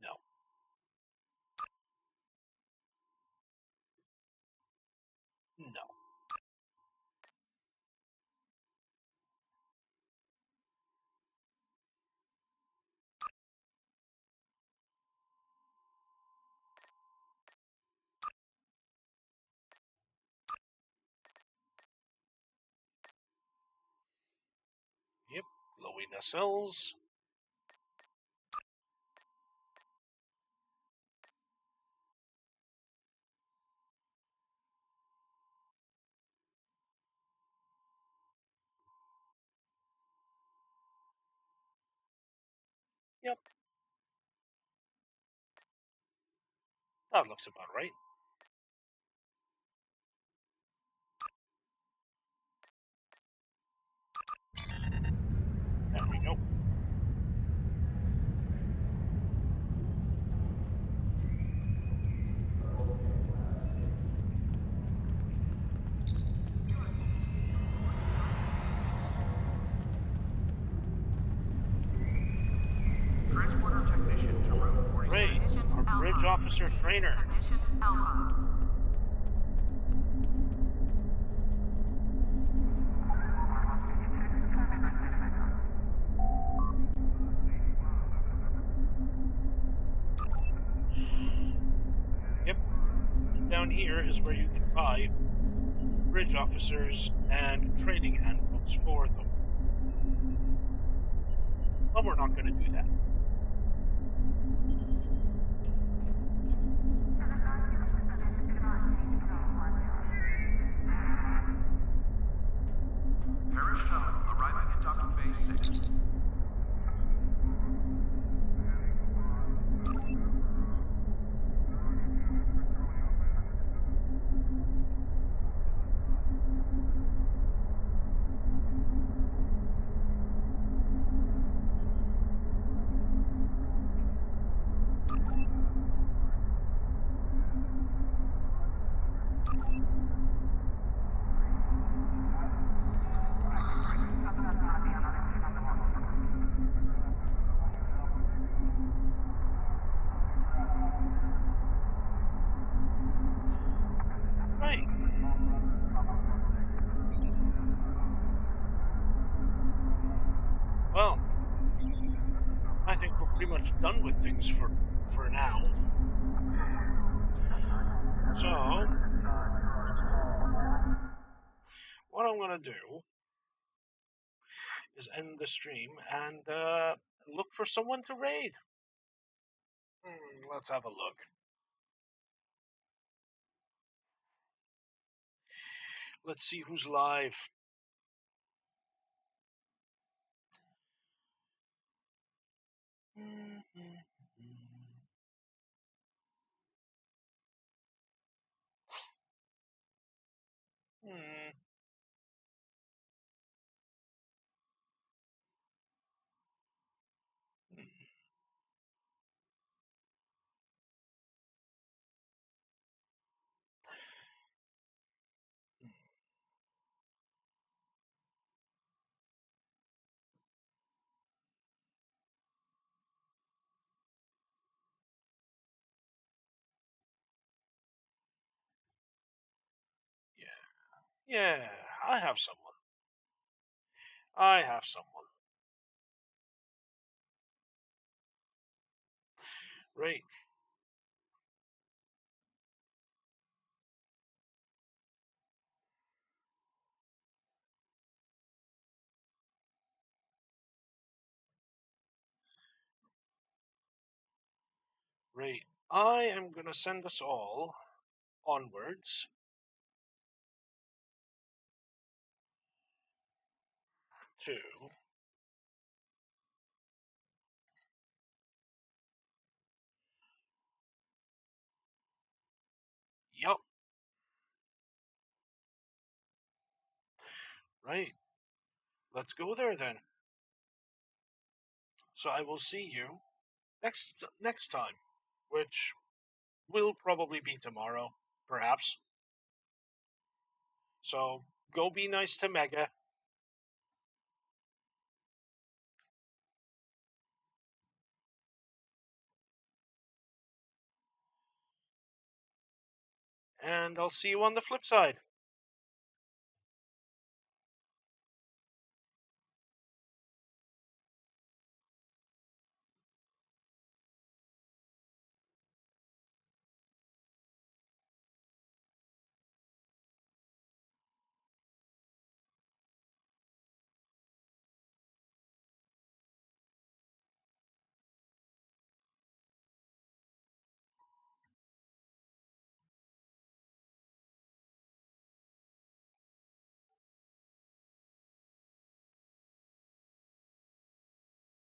No. No. Yep, blowing nacelles. Yep. That looks about right. There we go. Transporter technician to room 46. Ray, our bridge officer trainer. Technician Alpha. Yep. And down here is where you can buy bridge officers and training handbooks for them. But we're not going to do that. Harris shuttle arriving at docking bay 6. Right. Well, I think we're pretty much done with things for now. So, what I'm going to do is end the stream and look for someone to raid. Let's have a look. Let's see who's live. Yeah, I have someone. I have someone. Right. Right. I am going to send us all onwards to Yup. Right. Let's go there then. So I will see you next time, which will probably be tomorrow, perhaps. So go be nice to Mega. And I'll see you on the flip side.